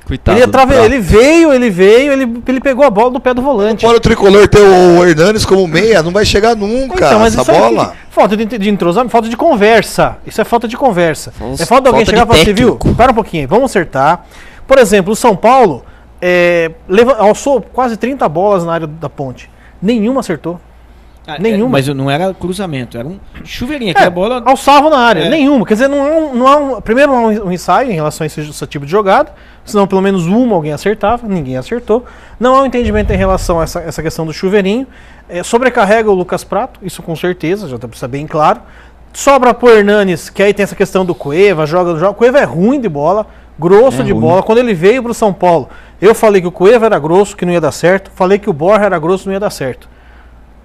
Coitado ele veio, ele pegou a bola do pé do volante. Fora o tricolor ter o Hernanes como meia, não vai chegar nunca então, essa bola. Falta de entrosamento, falta de conversa. Isso é falta de conversa. É falta de alguém chegar e falar assim, viu? Para um pouquinho aí, vamos acertar. Por exemplo, o São Paulo alçou quase 30 bolas na área da Ponte. Nenhuma acertou. Nenhuma. Mas não era cruzamento, era um chuveirinho. Aquela bola alçava na área. Nenhuma. Quer dizer, primeiro não há um ensaio em relação a esse tipo de jogada, senão pelo menos alguém acertava, ninguém acertou. Não há um entendimento em relação a essa questão do chuveirinho. Sobrecarrega o Lucas Prato, isso com certeza, já está bem claro. Sobra pro Hernanes, que aí tem essa questão do Cueva, joga. O Cueva é ruim de bola, grosso de bola. Quando ele veio pro São Paulo, eu falei que o Cueva era grosso, que não ia dar certo. Falei que o Borja era grosso, não ia dar certo.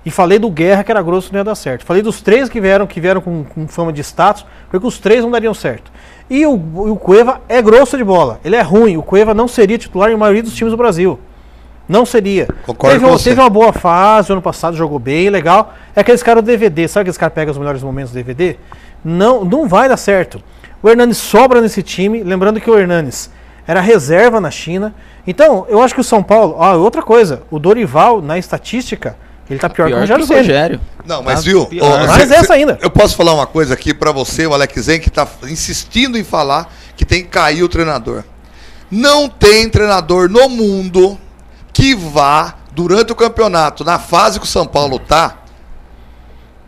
E falei do Guerra, que era grosso, não ia dar certo. Falei dos três que vieram com fama de status, porque os três não dariam certo. E o Cueva é grosso de bola. Ele é ruim. O Cueva não seria titular em maioria dos times do Brasil. Não seria. Teve uma boa fase, ano passado jogou bem, legal. É aqueles caras do DVD. Sabe aqueles caras que pegam os melhores momentos do DVD? Não vai dar certo. O Hernanes sobra nesse time. Lembrando que o Hernanes era reserva na China. Então, eu acho que o São Paulo... outra coisa. O Dorival, na estatística... Ele tá pior que o Rogério. Não, mas viu? Mas essa ainda. Eu posso falar uma coisa aqui pra você, o Alex Zen, que tá insistindo em falar que tem que cair o treinador. Não tem treinador no mundo que vá, durante o campeonato, na fase que o São Paulo tá,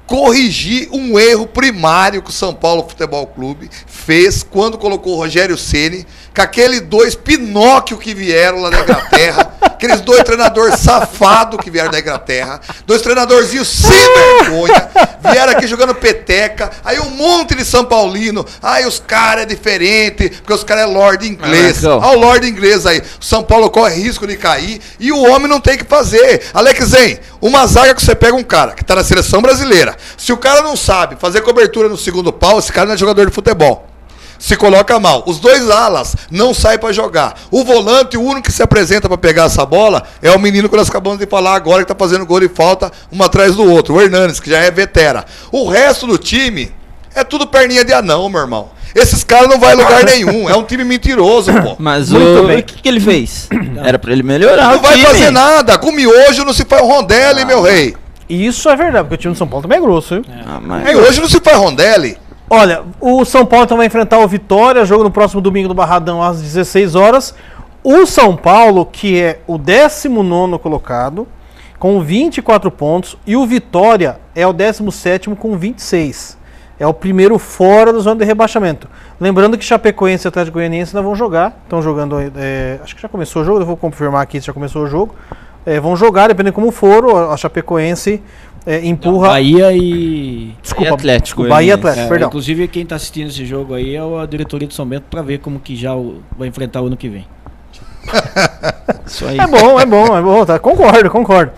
corrigir um erro primário que o São Paulo Futebol Clube fez quando colocou o Rogério Ceni, com aqueles 2 Pinóquio que vieram lá da Inglaterra, aqueles 2 treinadores safados que vieram da Inglaterra, 2 treinadorzinhos sem vergonha, vieram aqui jogando peteca, aí um monte de São Paulino, os caras é diferente, porque os caras é Lorde inglês, o Lorde inglês aí, o São Paulo corre risco de cair, e o homem não tem que fazer. Alex Zen, uma zaga que você pega um cara que tá na seleção brasileira, se o cara não sabe fazer cobertura no segundo pau, esse cara não é jogador de futebol. Se coloca mal. Os 2 alas não saem para jogar. O volante, o único que se apresenta para pegar essa bola, é o menino que nós acabamos de falar agora, que está fazendo gol de falta um atrás do outro. O Hernanes, que já é vetera. O resto do time É tudo perninha de anão, meu irmão. Esses caras não vão em lugar nenhum. É um time mentiroso, pô. Mas Muito bem. o que ele fez? Era pra ele melhorar Não o vai time. fazer nada. Com miojo não se faz rondelli, meu rei. Isso é verdade, porque o time do São Paulo também é grosso, viu? Miojo não se faz rondelli. Olha, o São Paulo então vai enfrentar o Vitória, jogo no próximo domingo do Barradão às 16 horas. O São Paulo, que é o 19º colocado, com 24 pontos, e o Vitória é o 17º com 26. É o primeiro fora da zona de rebaixamento. Lembrando que Chapecoense e Atlético Goianiense ainda vão jogar. Estão jogando, acho que já começou o jogo, eu vou confirmar aqui se já começou o jogo. Vão jogar, dependendo de como for, a Chapecoense empurra... Bahia e... Desculpa, e Atlético. Bahia e Atlético, perdão. Inclusive quem está assistindo esse jogo aí é a diretoria do São Bento para ver como que já vai enfrentar o ano que vem. Isso aí. É bom, tá? Concordo.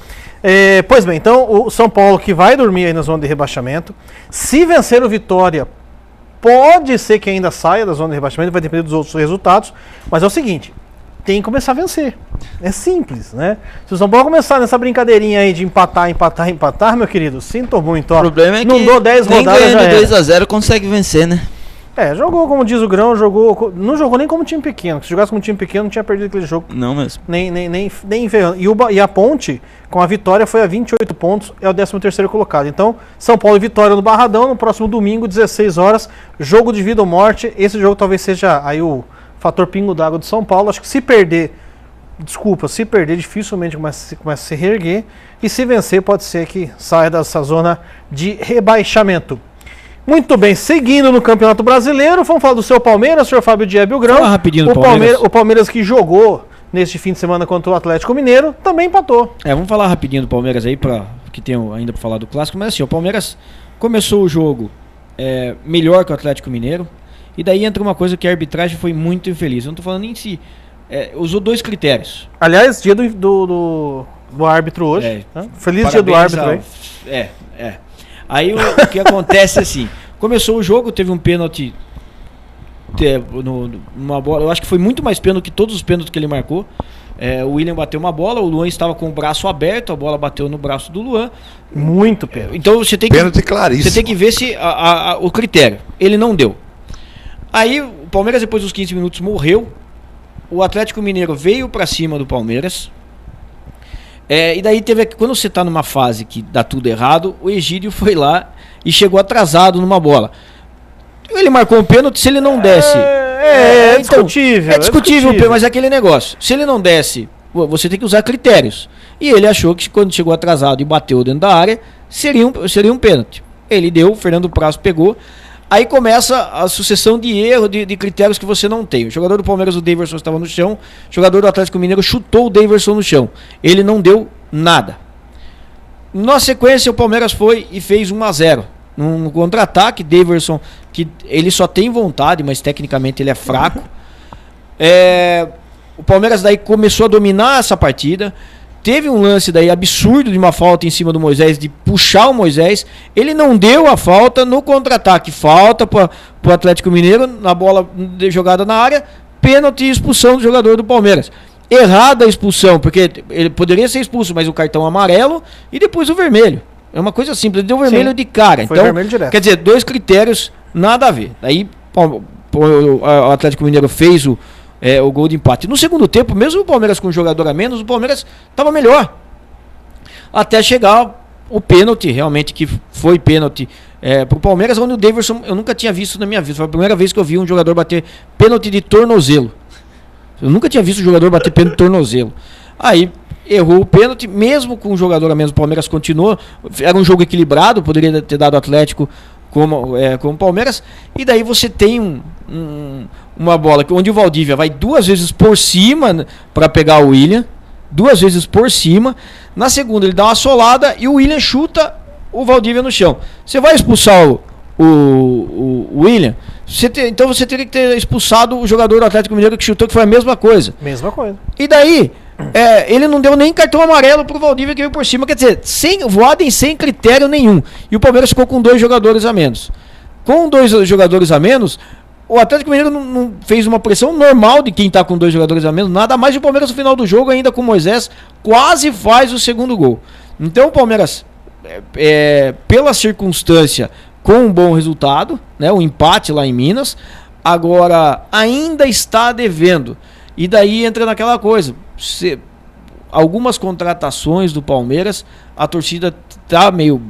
Pois bem, então o São Paulo que vai dormir aí na zona de rebaixamento, se vencer o Vitória, pode ser que ainda saia da zona de rebaixamento, vai depender dos outros resultados, mas é o seguinte, tem que começar a vencer. É simples, né? Se o São Paulo começar nessa brincadeirinha aí de empatar, meu querido, sinto muito. Ó, O problema é que não dou 10 rodadas já ganhando era. 2-0 consegue vencer, né? Jogou como diz o Grão, não jogou nem como time pequeno. Se jogasse como time pequeno, não tinha perdido aquele jogo. Não mesmo. Nem ferrando. E a Ponte, com a vitória, foi a 28 pontos, é o 13º colocado. Então, São Paulo e Vitória no Barradão, no próximo domingo, 16 horas, jogo de vida ou morte. Esse jogo talvez seja aí o fator pingo d'água do São Paulo. Acho que se perder, dificilmente começa a se reerguer. E se vencer, pode ser que saia dessa zona de rebaixamento. Muito bem, seguindo no Campeonato Brasileiro, vamos falar do seu Palmeiras, senhor Fábio Diebe e o Grão. Fala rapidinho do Palmeiras. O Palmeiras que jogou neste fim de semana contra o Atlético Mineiro, também empatou. Vamos falar rapidinho do Palmeiras aí, que tem ainda para falar do clássico, mas assim, o Palmeiras começou o jogo melhor que o Atlético Mineiro, e daí entra uma coisa que a arbitragem foi muito infeliz. Eu não tô falando nem em si, usou 2 critérios. Aliás, dia do árbitro hoje. Né? Feliz dia do árbitro aí. Aí o que acontece assim, começou o jogo, teve um pênalti numa bola, eu acho que foi muito mais pênalti que todos os pênaltis que ele marcou. O William bateu uma bola, o Luan estava com o braço aberto, a bola bateu no braço do Luan. Muito pênalti. Então você tem que, pênalti claríssimo. você tem que ver se o critério. Ele não deu. Aí o Palmeiras, depois dos 15 minutos, morreu. O Atlético Mineiro veio para cima do Palmeiras. E daí quando você tá numa fase que dá tudo errado, o Egídio foi lá e chegou atrasado numa bola. Ele marcou um pênalti, se ele não desse... discutível. É discutível, mas é aquele negócio. Se ele não desse, você tem que usar critérios. E ele achou que quando chegou atrasado e bateu dentro da área, seria um pênalti. Ele deu, o Fernando Praz pegou. Aí começa a sucessão de erros, de critérios que você não tem. O jogador do Palmeiras, o Daverson, estava no chão. O jogador do Atlético Mineiro chutou o Daverson no chão. Ele não deu nada. Na sequência, o Palmeiras foi e fez 1-0. Num contra-ataque, Daverson, que ele só tem vontade, mas tecnicamente ele é fraco. O Palmeiras daí começou a dominar essa partida. Teve um lance daí absurdo de uma falta em cima do Moisés, de puxar o Moisés. Ele não deu a falta no contra-ataque. Falta para o Atlético Mineiro na bola jogada na área. Pênalti e expulsão do jogador do Palmeiras. Errada a expulsão, porque ele poderia ser expulso, mas o cartão amarelo e depois o vermelho. É uma coisa simples, ele deu vermelho de cara. Foi então, vermelho direto. Quer dizer, 2 critérios, nada a ver. Aí o Atlético Mineiro fez o gol de empate. No segundo tempo, mesmo o Palmeiras com um jogador a menos, o Palmeiras estava melhor. Até chegar o pênalti, realmente, que foi pênalti pro Palmeiras, onde o Daverson, eu nunca tinha visto na minha vida. Foi a primeira vez que eu vi um jogador bater pênalti de tornozelo. Eu nunca tinha visto um jogador bater pênalti de tornozelo. Aí errou o pênalti, mesmo com um jogador a menos, o Palmeiras continuou. Era um jogo equilibrado, poderia ter dado Atlético como o Palmeiras. E daí você tem uma bola onde o Valdívia vai 2 vezes por cima para pegar o William, 2 vezes por cima. Na segunda ele dá uma solada e o William chuta o Valdívia no chão. Você vai expulsar o William, então você teria que ter expulsado o jogador do Atlético Mineiro que chutou, que foi a mesma coisa. E daí ele não deu nem cartão amarelo pro Valdívia que veio por cima. Quer dizer, voadem sem critério nenhum. E o Palmeiras ficou com 2 jogadores a menos. Com 2 jogadores a menos, o Atlético Mineiro não fez uma pressão normal de quem tá com 2 jogadores a menos, nada mais. E o Palmeiras no final do jogo, ainda com o Moisés, quase faz o segundo gol. Então o Palmeiras, pela circunstância, com um bom resultado, né? Um empate lá em Minas. Agora, ainda está devendo. E daí entra naquela coisa. Algumas contratações do Palmeiras, a torcida tá meio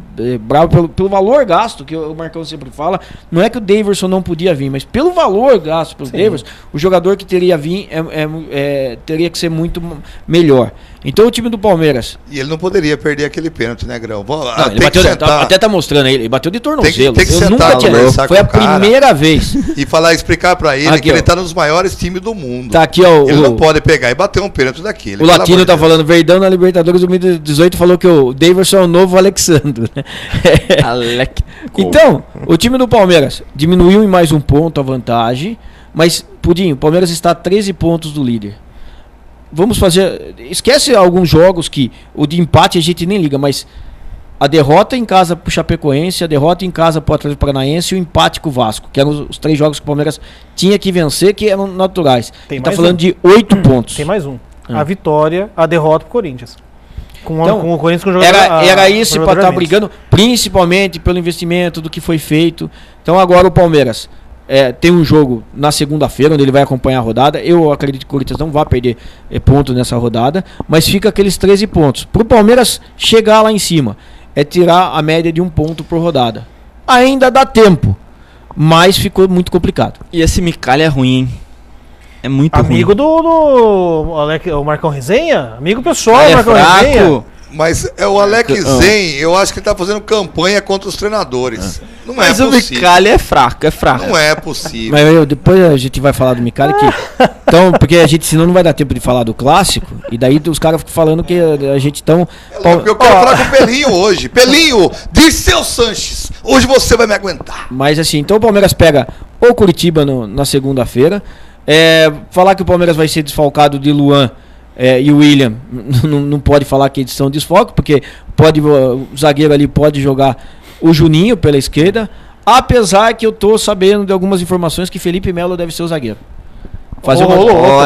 brava pelo valor gasto, que o Marcão sempre fala. Não é que o Daverson não podia vir, mas pelo valor gasto pelo Daverson, o jogador que teria vir teria que ser muito melhor. Então o time do Palmeiras... E ele não poderia perder aquele pênalti, né, Grão? Não, ele bateu, até tá mostrando aí, ele bateu de tornozelo. Tem que eu sentar, nunca tinha, foi a primeira vez. E explicar pra ele aqui, que ele tá nos maiores times do mundo. Tá aqui, ó, ele não pode pegar e bater um pênalti daquele. O Latino tá falando, Verdão na Libertadores 2018 falou que o Daverson é o novo Alexandre, né? Então, o time do Palmeiras diminuiu em mais um ponto a vantagem, mas, Pudim, o Palmeiras está a 13 pontos do líder. Vamos fazer... Esquece alguns jogos que o de empate a gente nem liga, mas a derrota em casa pro Chapecoense, a derrota em casa pro Atlético Paranaense e o empate com o Vasco, que eram os 3 jogos que o Palmeiras tinha que vencer, que eram naturais. Ele tá falando de 8 pontos. Tem mais um. A vitória, a derrota pro Corinthians. Com o Corinthians com o jogador. Era esse para estar brigando, principalmente pelo investimento do que foi feito. Então agora o Palmeiras tem um jogo na segunda-feira, onde ele vai acompanhar a rodada. Eu acredito que o Corinthians não vai perder ponto nessa rodada, mas fica aqueles 13 pontos. Para o Palmeiras chegar lá em cima, tirar a média de 1 ponto por rodada. Ainda dá tempo, mas ficou muito complicado. E esse Micali é ruim, hein? É muito amigo ruim. do Marcão Resenha? Amigo pessoal do Marcão fraco. Resenha. Mas o Alex Zen, eu acho que ele tá fazendo campanha contra os treinadores. Não é possível. Mas o Micali é fraco. Não é possível. Mas depois a gente vai falar do Micali então, porque a gente senão não vai dar tempo de falar do clássico, e daí os caras ficam falando que a gente tão... Eu quero falar com o Pelinho hoje. Pelinho, Dirceu Sanches, hoje você vai me aguentar. Mas assim, então o Palmeiras pega o Curitiba na segunda-feira. Falar que o Palmeiras vai ser desfalcado de Luan e o William, não pode falar que eles são desfalque, porque o zagueiro ali pode jogar o Juninho pela esquerda, apesar que eu tô sabendo de algumas informações que Felipe Melo deve ser o zagueiro.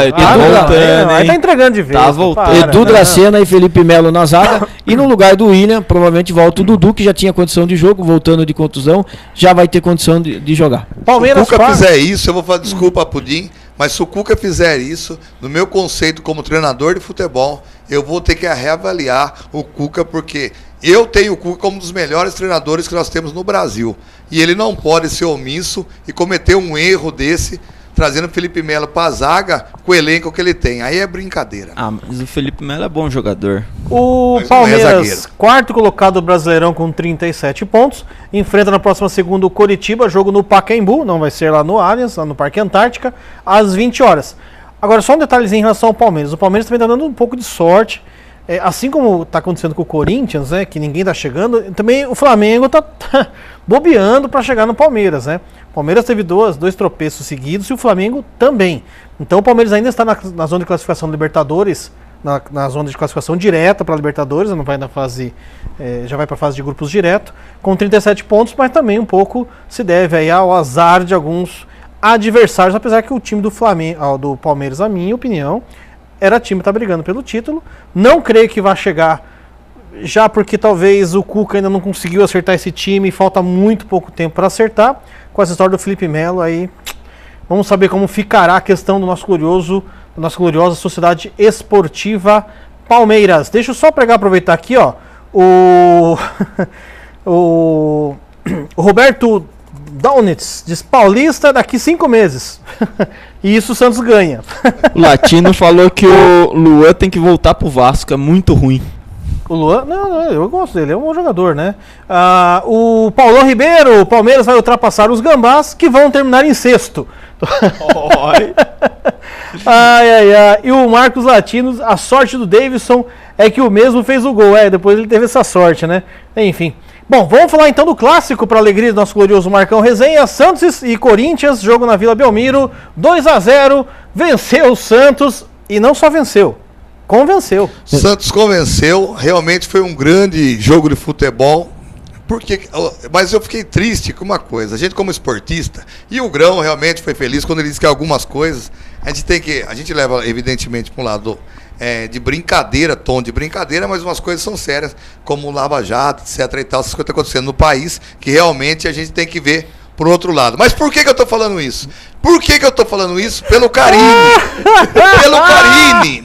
Aí tá entregando de vez. Tá voltando. Edu Dracena e Felipe Melo na zaga. E no lugar do William, provavelmente volta o Dudu, que já tinha condição de jogo, voltando de contusão, já vai ter condição de jogar. Palmeiras, se o Cuca fizer isso, eu vou falar desculpa a Pudim, mas se o Cuca fizer isso, no meu conceito como treinador de futebol, eu vou ter que reavaliar o Cuca, porque eu tenho o Cuca como um dos melhores treinadores que nós temos no Brasil. E ele não pode ser omisso e cometer um erro desse, trazendo o Felipe Melo para a zaga com o elenco que ele tem. Aí é brincadeira. Mas o Felipe Melo é bom jogador. O Palmeiras, quarto colocado do Brasileirão com 37 pontos, enfrenta na próxima segunda o Coritiba, jogo no Pacaembu, não vai ser lá no Allianz, lá no Parque Antártica, às 20 horas. Agora, só um detalhezinho em relação ao Palmeiras. O Palmeiras também está dando um pouco de sorte. Assim como está acontecendo com o Corinthians, né, que ninguém está chegando, também o Flamengo está bobeando para chegar no Palmeiras, né? O Palmeiras teve dois tropeços seguidos e o Flamengo também. Então o Palmeiras ainda está na zona de classificação da Libertadores, na zona de classificação direta para a Libertadores, não vai na fase, já vai para a fase de grupos direto, com 37 pontos, mas também um pouco se deve aí ao azar de alguns adversários, apesar que o time do Flamengo, do Palmeiras, na minha opinião, era time que está brigando pelo título. Não creio que vá chegar, já porque talvez o Cuca ainda não conseguiu acertar esse time e falta muito pouco tempo para acertar. Com essa história do Felipe Melo aí, vamos saber como ficará a questão da nossa gloriosa Sociedade Esportiva Palmeiras. Deixa eu só aproveitar aqui, ó, o Roberto Downitz diz: Paulista daqui 5 meses. E isso o Santos ganha. O Latino falou que o Luan tem que voltar pro Vasco, é muito ruim. O Luan, não, eu gosto dele, é um bom jogador, né? O Paulão Ribeiro, o Palmeiras vai ultrapassar os Gambás, que vão terminar em sexto. E o Marcos Latinos, a sorte do Davidson é que o mesmo fez o gol. Depois ele teve essa sorte, né? Enfim. Bom, vamos falar então do clássico, para alegria do nosso glorioso Marcão Resenha. Santos e Corinthians, jogo na Vila Belmiro, 2-0, venceu o Santos, e não só venceu, convenceu. Santos convenceu, realmente foi um grande jogo de futebol, mas eu fiquei triste com uma coisa, a gente como esportista, e o Grão realmente foi feliz quando ele disse que algumas coisas, a gente leva evidentemente para um lado de brincadeira, tom de brincadeira, mas umas coisas são sérias, como o Lava Jato, etc. e tal, essas coisas que estão acontecendo no país, que realmente a gente tem que ver por outro lado. Mas por que eu tô falando isso? Por que eu tô falando isso? Pelo Carine. Pelo Carine.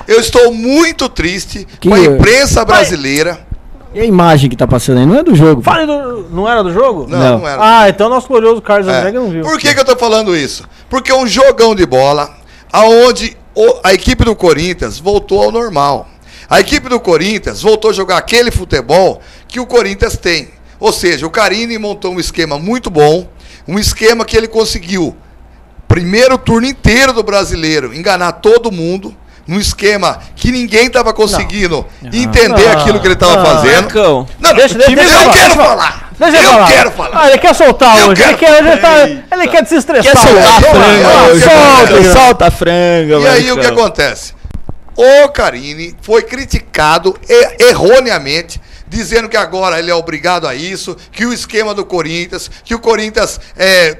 Eu estou muito triste com a imprensa brasileira. E a imagem que tá passando aí não é do jogo. Fale não era do jogo? Não era. Então nosso glorioso Carlos André não viu. Por que eu tô falando isso? Porque é um jogão de bola, aonde a equipe do Corinthians voltou ao normal. A equipe do Corinthians voltou a jogar aquele futebol que o Corinthians tem. Ou seja, o Carine montou um esquema muito bom, um esquema que ele conseguiu, primeiro turno inteiro do Brasileiro, enganar todo mundo, num esquema que ninguém estava conseguindo entender aquilo que ele estava fazendo. Não, deixa eu quero falar. Eu quero falar. Ele quer soltar hoje. Ele quer se estressar. Quer soltar a franga. Solta a franga. E aí o que acontece? O Carine foi criticado erroneamente, dizendo que agora ele é obrigado a isso, que o esquema do Corinthians, que o Corinthians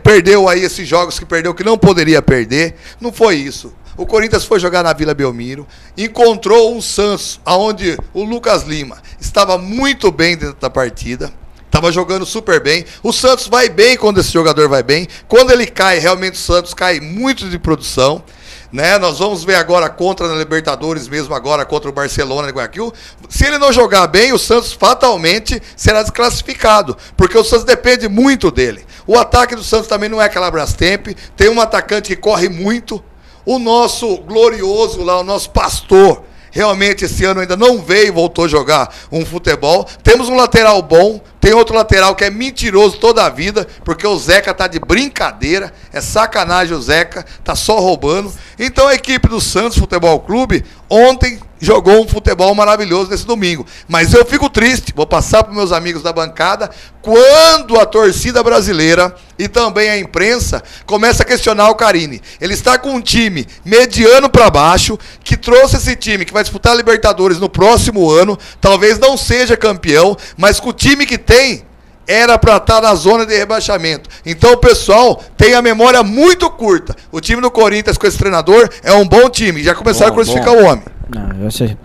perdeu aí esses jogos que perdeu, que não poderia perder. Não foi isso. O Corinthians foi jogar na Vila Belmiro, encontrou um Santos, onde o Lucas Lima estava muito bem dentro da partida, estava jogando super bem. O Santos vai bem quando esse jogador vai bem. Quando ele cai, realmente o Santos cai muito de produção. Né? Nós vamos ver agora contra na Libertadores, mesmo agora contra o Barcelona de Guayaquil. Se ele não jogar bem, o Santos fatalmente será desclassificado, porque o Santos depende muito dele. O ataque do Santos também não é aquela Brastemp, tem um atacante que corre muito. O nosso glorioso lá, o nosso pastor, realmente esse ano ainda não veio e voltou a jogar um futebol. Temos um lateral bom, tem outro lateral que é mentiroso toda a vida, porque o Zeca tá de brincadeira, é sacanagem o Zeca, tá só roubando. Então a equipe do Santos Futebol Clube ontem jogou um futebol maravilhoso nesse domingo. Mas eu fico triste, vou passar para meus amigos da bancada, quando a torcida brasileira e também a imprensa começa a questionar o Carine. Ele está com um time mediano para baixo, que trouxe esse time que vai disputar a Libertadores no próximo ano, talvez não seja campeão, mas com o time que tem, era para estar na zona de rebaixamento. Então o pessoal tem a memória muito curta. O time do Corinthians com esse treinador é um bom time, já começaram a crucificar o homem.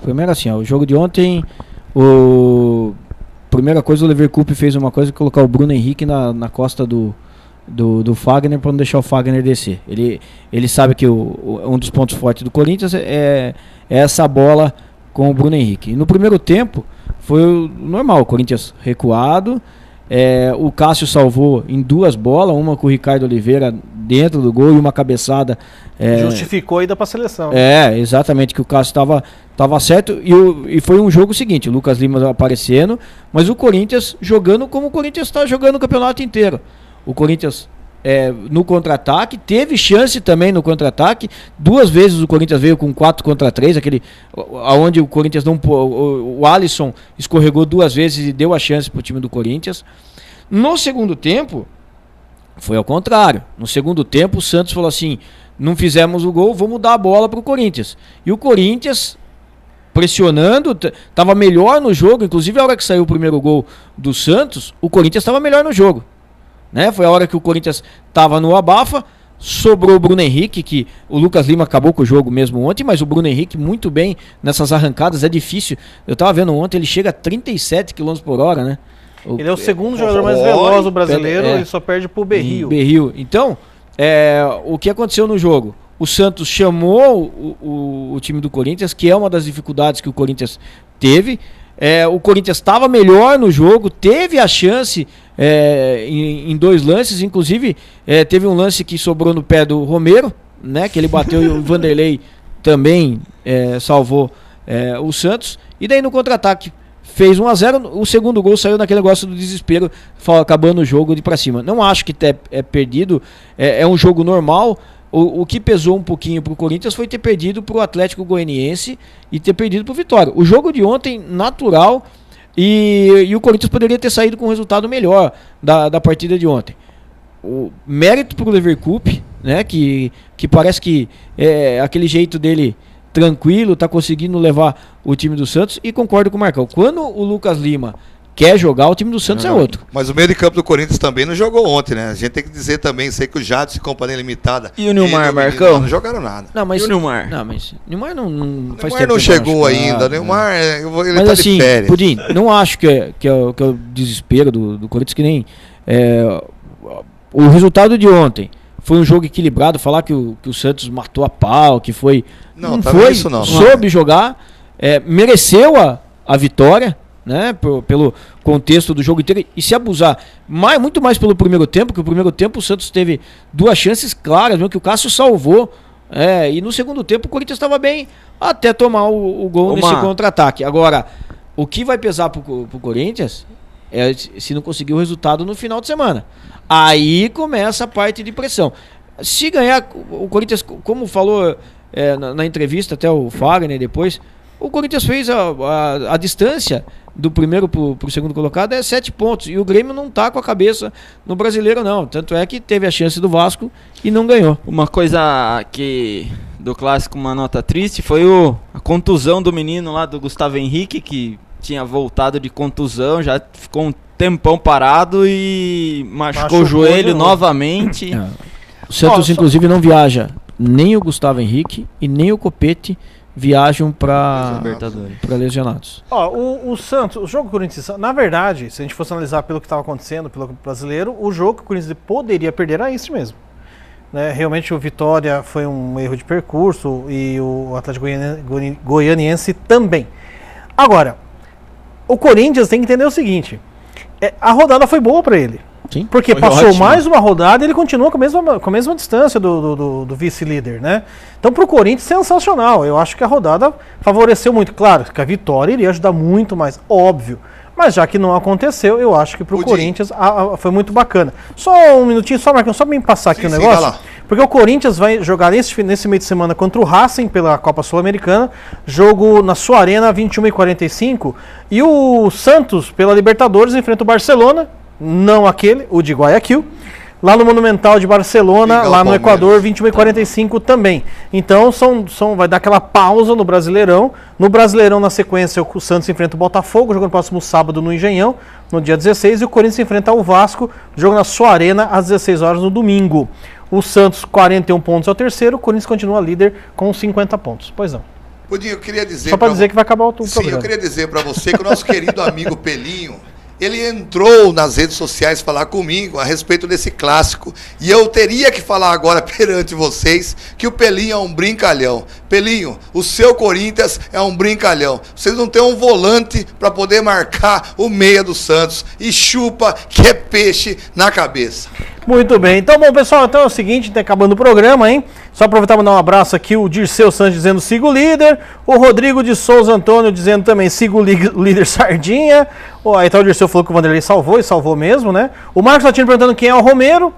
Primeiro assim, o jogo de ontem, primeira coisa, o Leverkusen fez uma coisa, colocar o Bruno Henrique na costa do Fagner, para não deixar o Fagner descer. Ele sabe que um dos pontos fortes do Corinthians é essa bola com o Bruno Henrique. E no primeiro tempo foi normal, o Corinthians recuado, o Cássio salvou em duas bolas, uma com o Ricardo Oliveira dentro do gol e uma cabeçada. Justificou a ida para a seleção. Exatamente, que o Cássio estava certo. E foi um jogo seguinte, o Lucas Lima aparecendo, mas o Corinthians jogando como o Corinthians está jogando o campeonato inteiro. O Corinthians no contra-ataque, teve chance também no contra-ataque. Duas vezes o Corinthians veio com 4-3, aquele aonde o Corinthians não, o Alisson escorregou duas vezes e deu a chance para o time do Corinthians. No segundo tempo foi ao contrário. No segundo tempo o Santos falou assim: não fizemos o gol, vamos dar a bola para o Corinthians. E o Corinthians pressionando, estava melhor no jogo. Inclusive a hora que saiu o primeiro gol do Santos, o Corinthians estava melhor no jogo. Foi a hora que o Corinthians estava no abafa, sobrou o Bruno Henrique, que o Lucas Lima acabou com o jogo mesmo ontem, mas o Bruno Henrique muito bem nessas arrancadas, é difícil. Eu estava vendo ontem, ele chega a 37 km por hora, né? Ele é o segundo jogador mais veloz do brasileiro, ele só perde pro Berrio. Então, o que aconteceu no jogo? O Santos chamou o time do Corinthians, que é uma das dificuldades que o Corinthians teve. O Corinthians estava melhor no jogo, teve a chance em dois lances, inclusive teve um lance que sobrou no pé do Romero, né, que ele bateu e o Vanderlei também salvou o Santos, e daí no contra-ataque fez 1-0, o segundo gol saiu naquele negócio do desespero, acabando o jogo de pra cima. Não acho que é perdido, é um jogo normal. O que pesou um pouquinho pro Corinthians foi ter perdido pro Atlético Goianiense e ter perdido pro Vitória. O jogo de ontem, natural, e o Corinthians poderia ter saído com um resultado melhor da partida de ontem. O mérito pro Leverkusen, né, que parece que aquele jeito dele tranquilo, tá conseguindo levar o time do Santos, e concordo com o Marcão. Quando o Lucas Lima quer jogar, o time do Santos é outro. Mas o meio de campo do Corinthians também não jogou ontem, né? A gente tem que dizer também, sei que o Jadson e Companhia Limitada... E o Nilmar, Marcão? Não jogaram nada. Não, mas, e o Nilmar? Não, mas Nilmar não faz Nilmar tempo não que chegou ainda. Nilmar, ele mas tá assim, de férias. Pudim, não acho que é o desespero do Corinthians, que nem... o resultado de ontem foi um jogo equilibrado, falar que o Santos matou a pau, que foi... Não foi, isso não. soube jogar, mereceu a vitória, né, pelo contexto do jogo inteiro, e se abusar muito mais pelo primeiro tempo, que o primeiro tempo o Santos teve 2 chances claras, mesmo que o Cássio salvou, e no segundo tempo o Corinthians estava bem até tomar o gol nesse contra-ataque. Agora, o que vai pesar pro Corinthians é se não conseguir o resultado no final de semana. Aí começa a parte de pressão. Se ganhar, o Corinthians, como falou na entrevista, até o Fagner depois, o Corinthians fez a distância do primeiro pro segundo colocado 7 pontos. E o Grêmio não tá com a cabeça no Brasileiro, não. Tanto é que teve a chance do Vasco e não ganhou. Uma coisa que do clássico, uma nota triste, foi a contusão do menino lá, do Gustavo Henrique, que tinha voltado de contusão, já ficou um tempão parado e machucou o joelho novamente. O Santos, inclusive, não viaja nem o Gustavo Henrique e nem o Copete viajam para lesionados. O Santos, o jogo do Corinthians, na verdade, se a gente fosse analisar pelo que estava acontecendo, pelo brasileiro, o jogo que o Corinthians poderia perder era esse mesmo. Né? Realmente o Vitória foi um erro de percurso e o Atlético Goianiense também. Agora, o Corinthians tem que entender o seguinte, a rodada foi boa para ele. Sim, porque passou mais uma rodada e ele continua com a mesma distância do vice-líder, né? Então pro Corinthians sensacional. Eu acho que a rodada favoreceu muito. Claro que a vitória iria ajudar muito mais, óbvio. Mas já que não aconteceu, eu acho que pro Corinthians foi muito bacana. Só um minutinho, Marcão, só me passar aqui o negócio. Porque o Corinthians vai jogar nesse meio de semana contra o Racing pela Copa Sul-Americana. Jogo na sua arena, 21h45. E o Santos, pela Libertadores, enfrenta o Barcelona. Não aquele, o de Guayaquil, lá no Monumental de Barcelona, lá no Equador, 21h45 também. Então vai dar aquela pausa no Brasileirão. No Brasileirão, na sequência, o Santos enfrenta o Botafogo, jogo no próximo sábado no Engenhão, no dia 16, e o Corinthians enfrenta o Vasco, jogo na sua arena, às 16 horas no domingo. O Santos, 41 pontos é o terceiro, o Corinthians continua líder com 50 pontos. Pois não. Pudim, eu queria dizer... Só para dizer que vai acabar o programa. Sim, eu queria dizer para você que o nosso querido amigo Pelinho, ele entrou nas redes sociais falar comigo a respeito desse clássico. E eu teria que falar agora perante vocês que o Pelinho é um brincalhão. Pelinho, o seu Corinthians é um brincalhão. Vocês não têm um volante para poder marcar o meia do Santos. E chupa que é peixe na cabeça. Muito bem. Então, bom, pessoal, então é o seguinte, tá acabando o programa, hein? Só aproveitar e mandar um abraço aqui, o Dirceu Santos dizendo siga o líder, o Rodrigo de Souza Antônio dizendo também siga o líder Sardinha. Aí tá o Dirceu falou que o Vanderlei salvou, e salvou mesmo, né? O Marcos Latino perguntando quem é o Romero.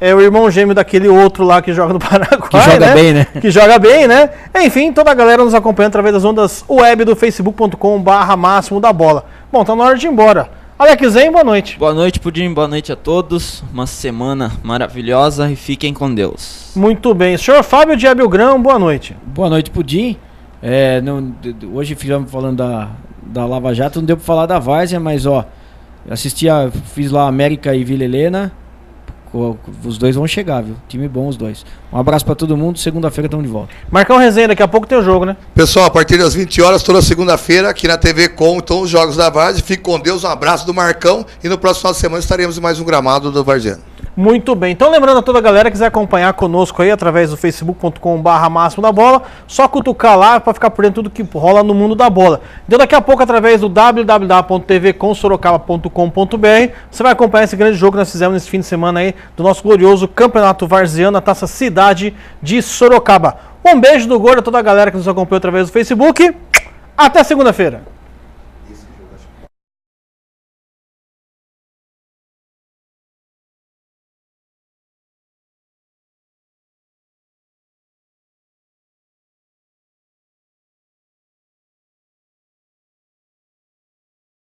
É o irmão gêmeo daquele outro lá que joga no Paraguai, que joga bem, né? Que joga bem, né? Enfim, toda a galera nos acompanha através das ondas web do facebook.com/máximo da bola. Bom, tá na hora de ir embora. Alexem, boa noite. Boa noite, Pudim, boa noite a todos. Uma semana maravilhosa e fiquem com Deus. Muito bem. Senhor Fábio de Abelgrão, boa noite. Boa noite, Pudim. Hoje fizemos falando da Lava Jato, não deu pra falar da Várzea, mas fiz lá América e Vila Helena. Os dois vão chegar, viu? Time bom os dois. Um abraço pra todo mundo, segunda-feira estamos de volta. Marcão Resenha, daqui a pouco tem o jogo, né? Pessoal, a partir das 20 horas, toda segunda-feira, aqui na TV Com, então os jogos da Várzea. Fique com Deus, um abraço do Marcão e no próximo final de semana estaremos em mais um gramado do Varziano. Muito bem, então lembrando a toda a galera que quiser acompanhar conosco aí através do facebook.com/máximo da bola, só cutucar lá para ficar por dentro de tudo que rola no mundo da bola. Então daqui a pouco através do www.tvcomsorocaba.com.br você vai acompanhar esse grande jogo que nós fizemos nesse fim de semana aí do nosso glorioso Campeonato Varziano, a Taça Cidade de Sorocaba. Um beijo do Gordo a toda a galera que nos acompanhou através do Facebook. Até segunda-feira.